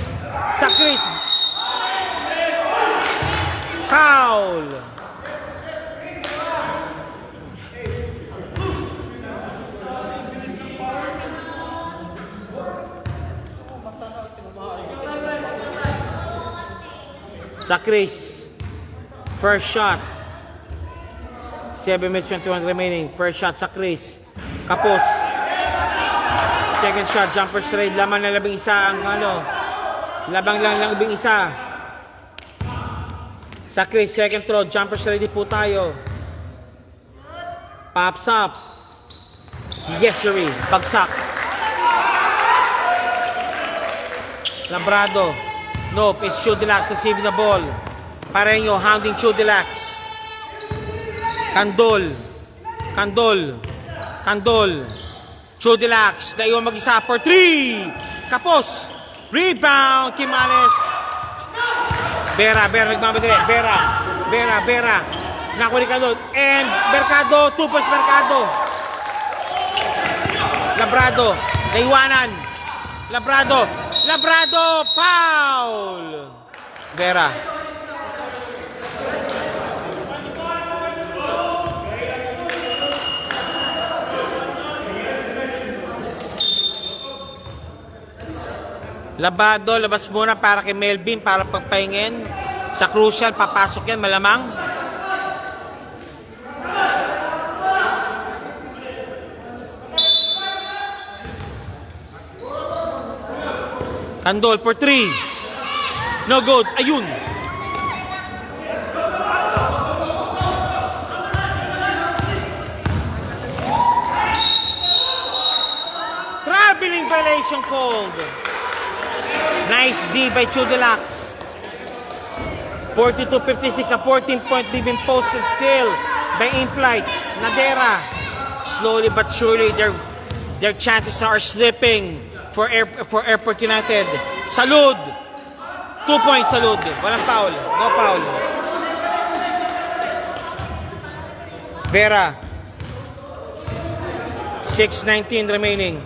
Sa Chris. Foul. Sa Chris, first shot. 7 minutes 21 remaining. First shot sa Chris. Kapos. Second shot, jumper straight. Lamang na 11 ang ano. Labang lang 11 isa. Sa Chris, second throw. Jumper straight po tayo. Pops up. Yes, siree. Bagsak. Labrado. Nope, it's Chudilax receiving the ball. Pareño hounding Chudilax. Candol. Candol. Candol. Chudilax. Naiwan mag-isa for 3. Kapos. Rebound. Quimales. Vera. Vera nagmamadali. Vera. Vera. Vera. Nakuha ni Candol. And Mercado. 2 points Mercado. Labrado. Naiwanan. Labrado. Labrado, foul! Vera. Labado, labas muna para kay Melvin para pagpahingin. Sa crucial, papasok yan, malamang. Candol for 3. No good. Ayun. Traveling violation called. Nice D by Chudilax. 42-56. A 14-point lead been posted still by in-flights. Nadera. Slowly but surely their chances are slipping for Airport United. Salud. 2 points, Salud. Walang foul. No foul. Vera. 6:19 remaining.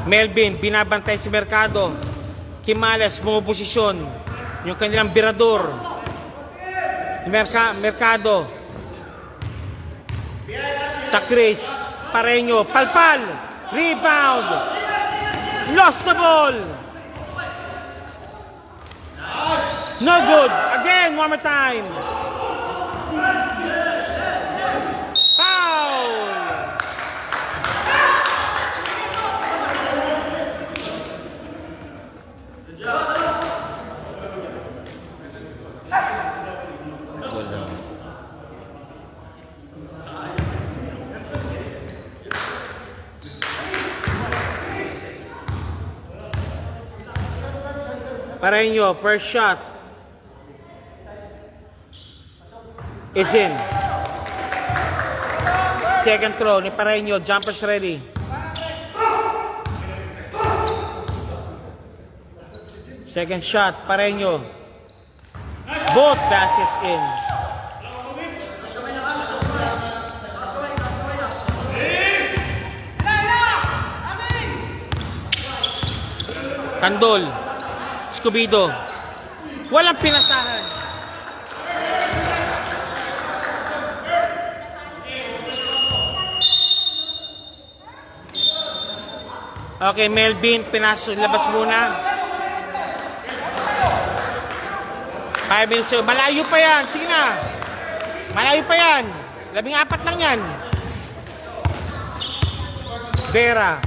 Melvin, binabantay si Mercado. Quimales, bumuposisyon. Yung kanilang birador. Mercado. Sa Chris. Pareño. Palpal. Rebound. Lost the ball. No good. Again, one more time. Foul. Pareño, first shot. Is in. Second throw ni Pareño, jumpers ready. Second shot, Pareño. Both baskets in. Candol. Escobedo. Walang pinasahan. Okay, Melvin, pinasok, labas muna. 5 minutes. Malayo pa yan. Sige na. Malayo pa yan. 14 lang yan. Vera.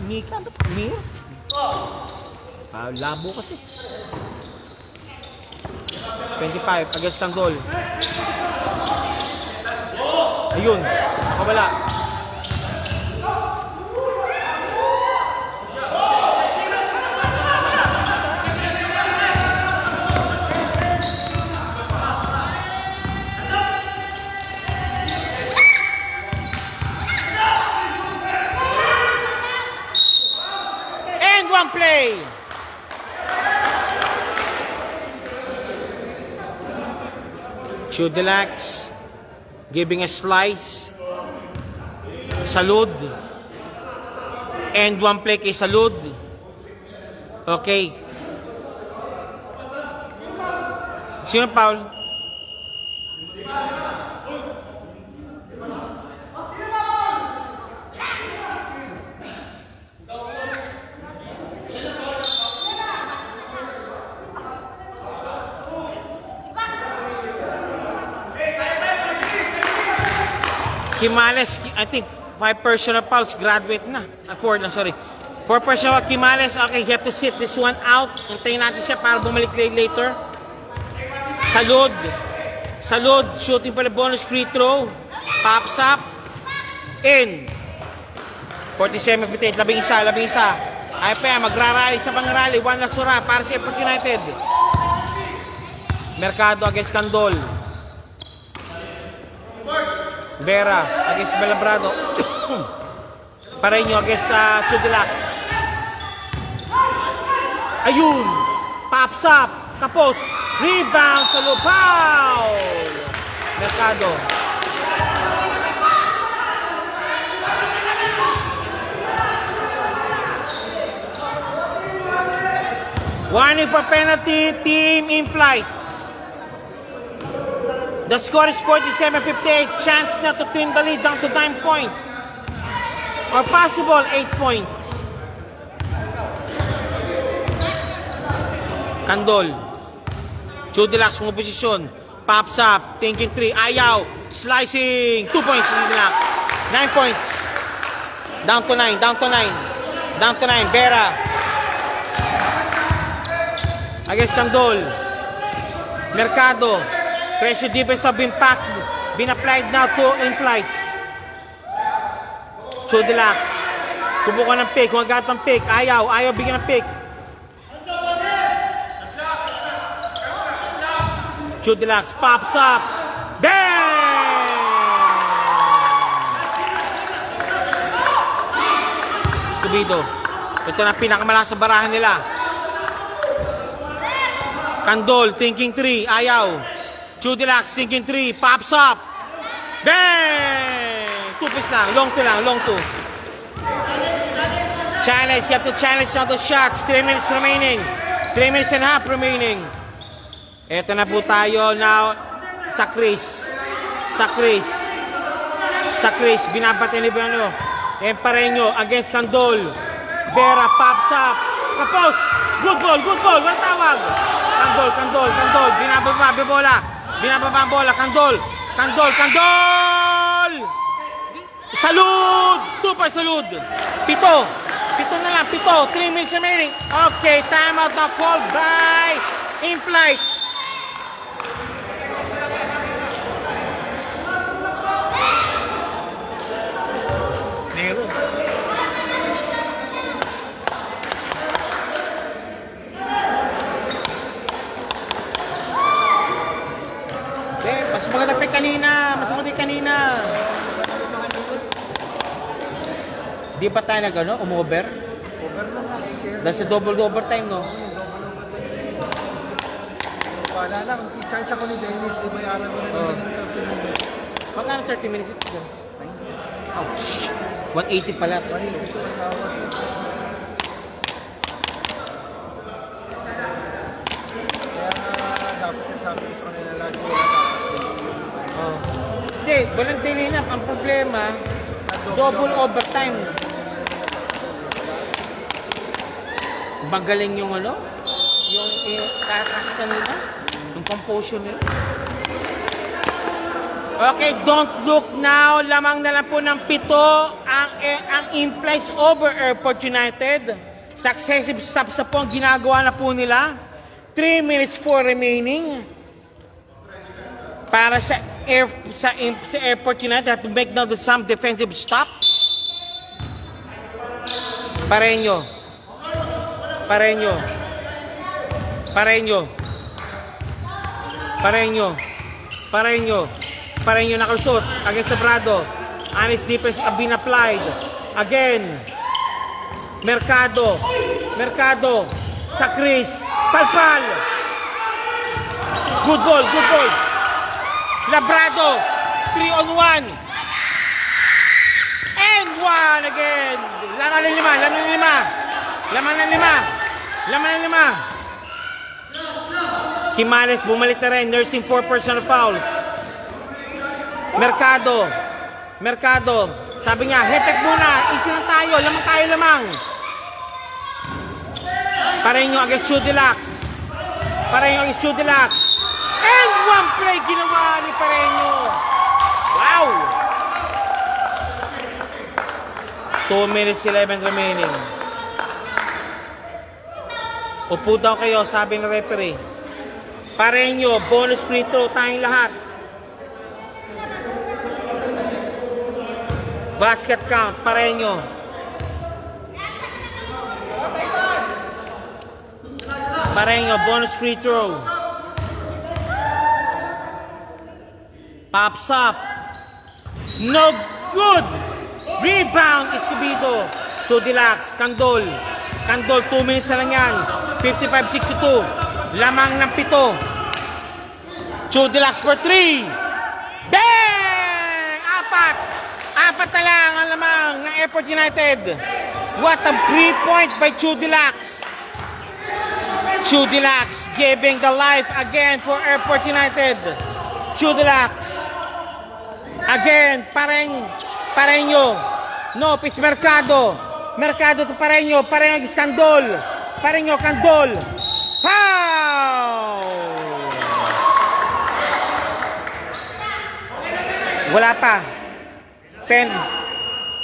Mika. Mika? Labo kasi. 25. Against Tanggol. Ayun. Wala. Play. Chudelax giving a slice. Salud. And one play kay Salud. Okay. Sino foul? Quimales, I think 5 personal fouls, graduate na. 4 na, sorry. 4 personal, Quimales, okay, you have to sit this one out. Hintayin natin siya para bumalik later. Salud. Salud, shooting for the bonus free throw. Pops up. In. 47-58, labing isa. Ay pa yan, magrarally sa pangrally. 1 na sura para sa Effort United. Mercado against Candol. Vera against Belabrado. Pareño against Chudelax. Ayun. Pops up. Tapos. Rebound sa Lupao. Mercado. Warning for penalty. Team in flights. The score is 47-58. Chance now to twin the lead down to 9 points. Or possible 8 points. Candol. Chudelax mga posisyon. Pops up. Thinking 3. Ayaw. Slicing. 2 points. Chudelax. 9 points. Down to 9. Down to 9. Vera. Against Candol. Mercado. Pressure defense have been packed. Been applied now to in flights. Chudelax. Kubukan ng pick. Humagat ng pick. Ayaw bigyan ng pick. Chudelax pops up. Bang! Escobedo. Ito na pinakamalakas sa barahan nila. Candol thinking 3. Ayaw. Chudelax thinking 3. Pops up. Bang! 2 piece lang. Long 2 lang. Long 2. Challenge. You have to challenge now the shots. 3 minutes remaining. 3 minutes and a half remaining. Eto na po tayo now sa Chris. Binabati ni Bueno. Pareño against Candol. Vera pops up. Tapos. Good ball. Walang tawag. Candol. Binababa ang bola. Candol. Salud! 2 pa Salud. 7 na lang. 3 minutes remaining. Okay, timeout na called by in flights. Mas maganda pa kanina. Mas maganda kanina. Di ba tayo nag-ano? Umover? Over na nga eh. Kaya Dahil sa double overtime, no? wala lang. I-charge ako ni Dennis. Di bayaran ko na naman ng 30 minutes. Magkano 30 minutes ito? Ouch! 180 pala. 182 ang hours. Kaya dapat sinasabi ko sa kanila lagi wala dapat. Oh. Hindi, walang delay na. Ang problema, double overtime. Magaling yung ano? Yung kakas kanina? Yung composure nila? Okay, don't look now. Lamang na lang po ng 7 ang in-flights over Airport United. Successive stops na po ang ginagawa na po nila. 3 minutes for remaining. Para sa Airport United, have to make now some defensive stops. Pareño. Pareño. Pareño. Pareño. Pareño. Pareño nakalusot against Sobrado. Honest defense being applied. Again. Mercado. Mercado. Sa Chris. Palpal. Good ball. Good ball. Labrado. 3 on 1. And 1 again. Laman ng 5. Laman ng 5. Laman ng 5. Laman ng 5. Jimenez bumalik na rin. Nursing 4 personal fouls. Mercado. Mercado. Sabi niya, hetek muna. Easy lang tayo. Lamang tayo lamang. Pareño against Chudilax. Pareño against Chudilax. And 1 play ginawa ni Pareño. Wow! 2 minutes 11 remaining. Upo daw kayo, sabi ng referee. Pareño, bonus free throw tayong lahat. Basket count, Pareño. Pareño, bonus free throw. Pops up. No good. Rebound, Escobedo. Chudilax, Candol. Candol, 2 minutes na lang yan. 55-62. Lamang ng 7. Chudilax for 3. Bang! 4 na lang ang lamang ng Airport United. What a 3-point by Chudilax. Chudilax giving the life again for Airport United. Chudilax. Again, Pareño. No, it's Mercado. Mercado to Pareño. Pareño is Candol. Pareño, Candol. Foul! Wala pa.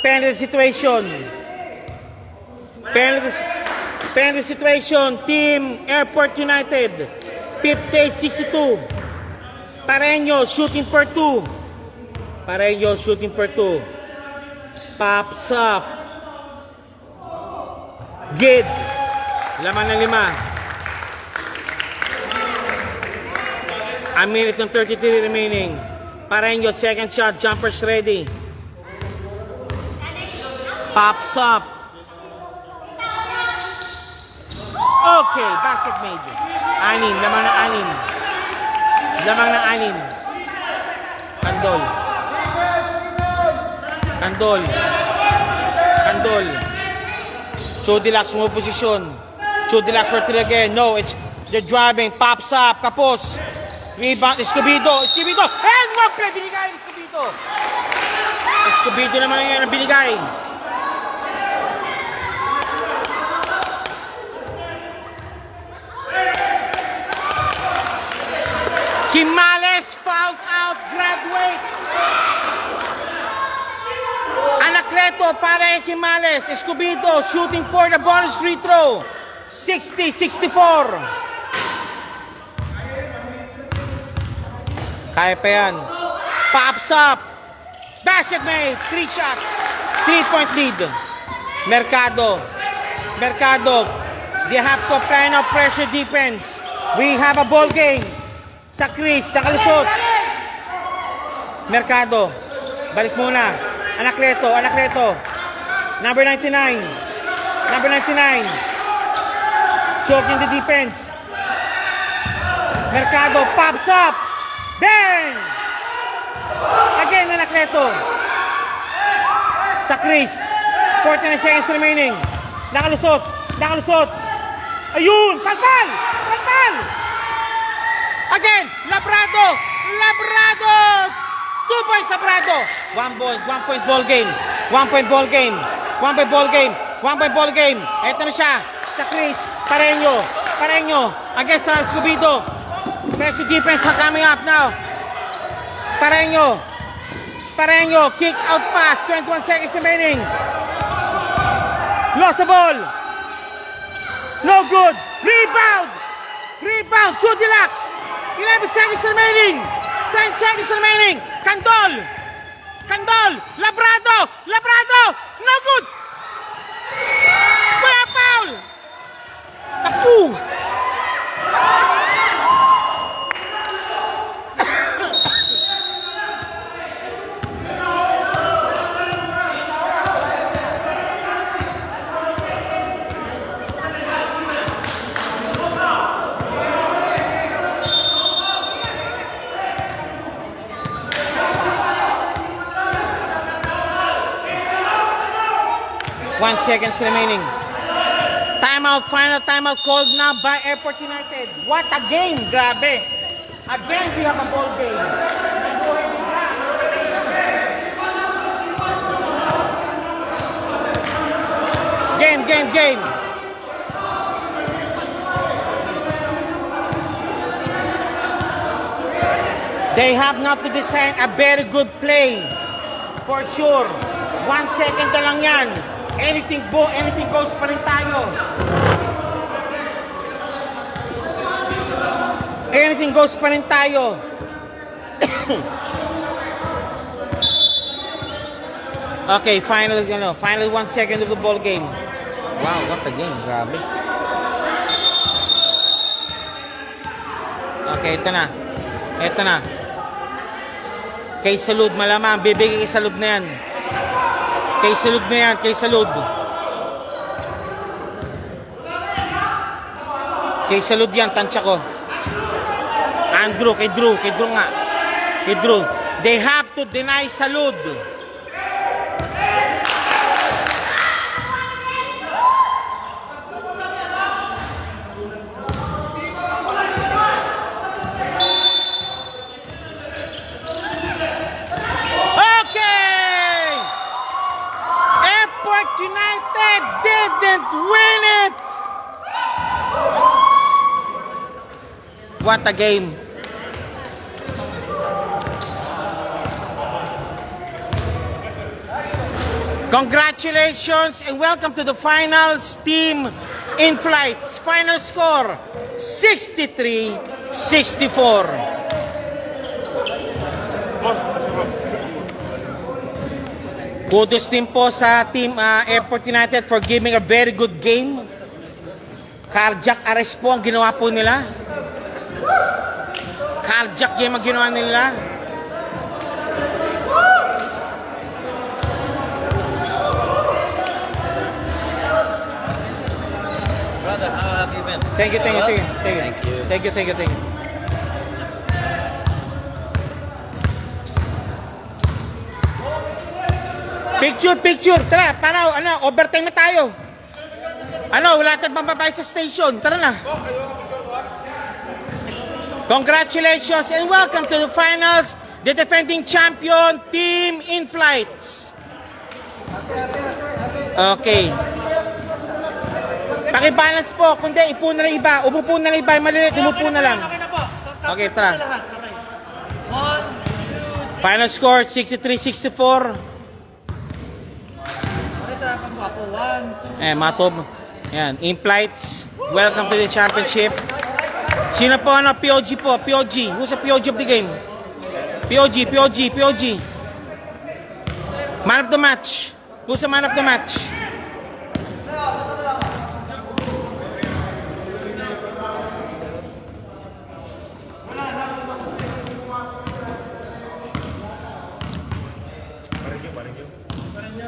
Penalty situation. Penalty situation. Team Airport United. 58-62. Pareño shooting for 2. Pareño shooting for 2. Pops up. Gid. Laman ng 5. A minute and 33 remaining. Pareño, second shot. Jumpers ready. Pops up. Okay, basket made. 6. Lamang ng 6. Lamang ng 6. Candol. Candol. Candol. Chudilax mo posisyon. Chudilax for 3 again. No, it's the driving. Pops up. Kapos. Rebound. Escobedo. Escobedo. And 1 play. Binigay. Escobedo. Escobedo naman yan ang binigay. Jimenez fouled out. Graduate. Anacleto para Jimenez. Escobedo shooting for the bonus free throw. 60-64. Kaya pa yan. Pops up. Basket made. 3 shots. 3-point lead. Mercado. Mercado. They have to apply now pressure defense. We have a ball game. Sa Chris. Nakalusot. Mercado. Balik muna. Anacleto. Number 99. Choking the defense. Mercado pops up. Bang! Again, Anacleto. Sa Chris. 49 seconds remaining. Nakalusot. Ayun! Palpal! Again! Labrado! 2 points Labrado! 1 point ball game. 1 point ball game. Ito na siya. Sa Chris. Pareño. Against Escobedo. Pressure defense coming up now. Pareño. Kick out pass. 21 seconds remaining. Lost the ball. No good. Rebound. Two deluxe. 11 seconds remaining. 10 seconds remaining. Candol. Labrado. No good. Wala foul. Naku. One seconds remaining. Final timeout called now by Airport United. What a game, grabe. Again, we have a ball game. Game. They have not to design a very good play. For sure. 1 second na lang yan. Anything goes pa rin tayo. Okay, final 1 second of the ball game. Wow, what a game, grabe. Okay, ito na. Kay Salud, malamang bibigay kay Salud na yan. Kay Salud yan, tansya ko. Andrew, kay Drew nga. They have to deny Salud. United didn't win it. What a game. Congratulations and welcome to the finals, team in flights. Final score 63-64. Kudos din po sa team Airport United for giving a very good game. Cardiac arrest po ang ginawa po nila. Cardiac game ang ginawa nila. Brother, how have you been? Thank you. Picture. Tara, overtime na tayo. Wala tayong mambabayad sa station. Tara na. Congratulations and welcome to the finals. The defending champion, team in flights. Okay. Paki-balance po. Kundi, ipo na lang iba. Umupo na lang iba. Malilit, umupo na lang. Okay, tara. Final score, 63-64. Matob. Yan, in-flights. Welcome to the championship. Sino po POG po? POG. Who's the POG of the game? POG. Man of the match. Who's the man of the match?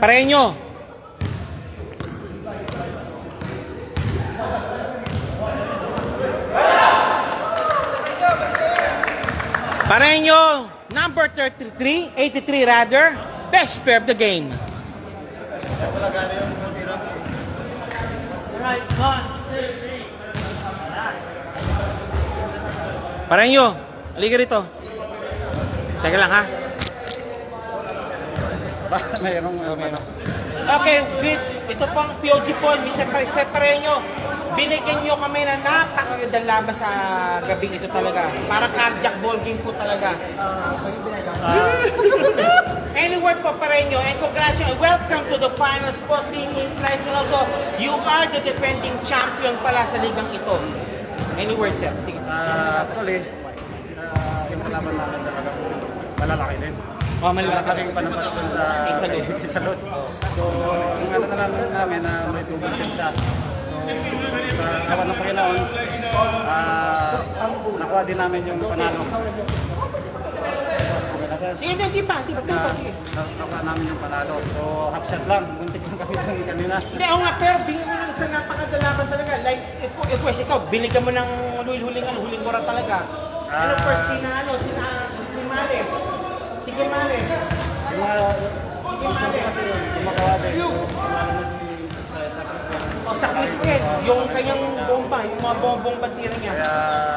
Pareño. Pareño, number 33, 83 rather, best pair of the game. Pareño, halika rito. Teka lang ha. Okay, great. Ito pong POG Paul, Mr. Pareño. Binigyan nyo kami na napakagandang laban sa gabing ito talaga. Parang cardiac ball game po talaga. Anyway po Pareño, and congratulations. Welcome to the finals po, Team Implies. And also, you are the defending champion pala sa ligang ito. Any words, sir? Sige. Actually, yung kalaban namin talaga malalaki din. Oh, malaki. Malaking panampalatun sa Salud. Salud. So, ang ano na lang namin na may tubig din siya. So, sa kawan ng Panginoon, nakuha din namin yung panalo. Sige, di pa, sige. Nakuha namin yung panalo. So, half shot lang. Muntik yung kami ng kanina. Hindi, ako nga, pero binigyan mo ng isang napakadalaban talaga. Like, if ikaw, binigyan mo ng huling mura talaga. And of course, sina Gimales. Si Gimales. Yung mga kumakawa din. O sa Kristen, yung kanyang bomba, yung mga bombang tira niya.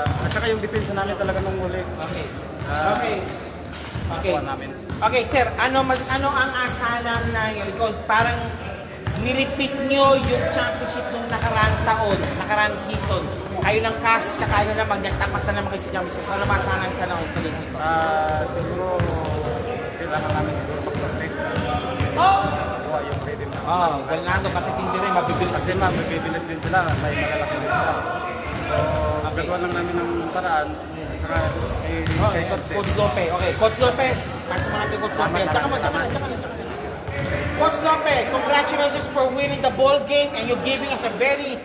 At saka yung depensa namin talaga nung huli. Okay. Nakuha namin. Okay, sir, ano ang asahan na yun? Parang nirepeat nyo yung championship nung nakarang season. Kayo ng cast, siya kayo naman, nagtapat na naman kayo sa championship. Ano masahan namin sa league nito? Siguro, kailangan namin siguro pag-practice. Nakuha yung redeem na. Ganado, matitindi rin, mabibilis Kasi din. mabibilis din sila, may malalaki din sila. So, gagawa lang namin ng paraan. Saka, kay Coach Lope. Okay, Coach Lope. Kasi mo natin Coach Lope. Tsaka mo. Coach Lope, congratulations for winning the ball game and you giving us a very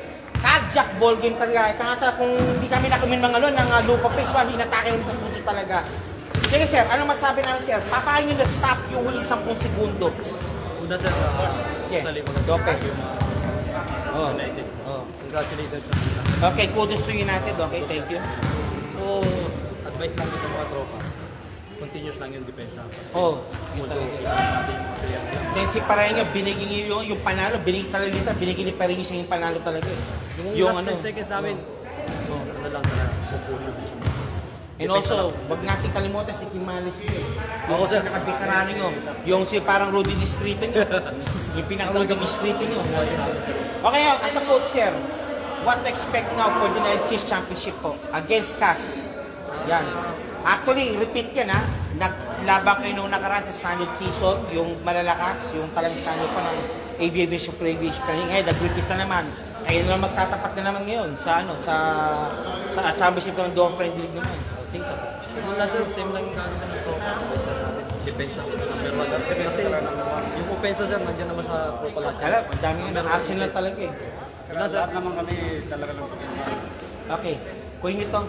cardiac ball game talaga. Kaya kung hindi kami nakamin ng lupa face, inatake mo sa puso talaga. Sige sir, ano masabi namin sir? Papain nyo na stop yung huling 10 segundo. Una sir, Okay, totally Lope. United. Congratulations sa sila. Okay, kudos to United. Okay, thank you. So, advice lang sa mga tropa. Continuous lang yung depensa. Yun Although, talaga. kailangan natin yung material lang. Then si Pareño, binigyan niyo yung panalo, binigyan ni Pareño siya yung panalo talaga. Yung last 10 seconds namin, ano lang talaga, composure din siya. And also, wag natin kalimutan si Gimales. Ako sir. Pinakabikarano nyo. Yung si parang Rudy Distrito nyo. Yung pinaka-Rudy Distrito nyo. Okay, as a coach sir, what to expect now for the United States Championship po against CAS? Yan. Actually, repeat yan ha. Naglaban kayo nung nakaraan sa standard season, yung malalakas, yung talagang standard pa ng aviation for aviation. Kaya ngayon, nag-repeat na naman. Kayo na magtatapat na naman ngayon sa championship ng Dawn Friendly League naman. Sige. Yung last sir, same lang yung gagawin ng tropa. Depensa sir, number 1. Kasi yung offensa sir, nandiyan naman sa tropa lahat. Kala, ang dami nga ng Arsenal talaga eh. Sila lahat naman kami talaga lang pagkakaroon. Okay, kunin ito.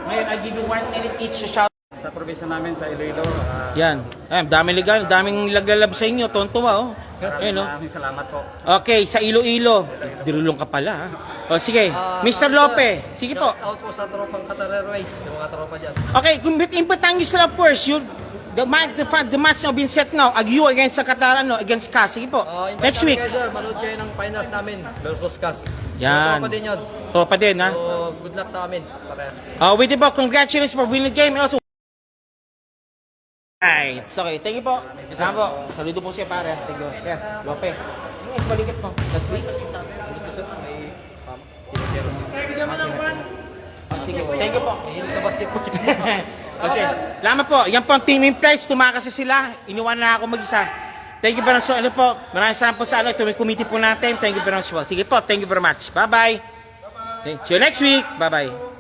Ngayon, I give you 1 minute each to shout. Sa probinsya namin sa Iloilo, Yan. Daming laglalab sa inyo. Tontuwa, oh. Ayun, oh. maraming salamat po. Okay, sa Iloilo. Dirulong ka pala, ha? O, sige. Mr. Lope. Sige po. Shout out po sa tropang Qatar Airways, yung mga tropa dyan. Okay, importante sila, of course. The match now been set now. You against sa Qatar, against CAS. Sige po. Next week. Kayo, sir, manood kayo ng finals namin versus CAS. Yan. Tropa din yun. Tropa din, ha? So, good luck sa amin. Parehas. With the ball, congratulations for winning the game and also right. Okay, thank you po. Sama po. Saludo po siya pare. Thank you. Yeah, Lope. Ano yung balikat mo? Nag-freeze? Sige, thank you po. Sa basketball. Kasi, salamat po. Yan po ang team in place. Tumakas sila. Iniwan na ako mag-isa. Thank you very much. Ano po, maraming salamat po sa ito may committee po natin. Thank you very much po. Sige po, thank you very much. Bye-bye. See you next week. Bye-bye.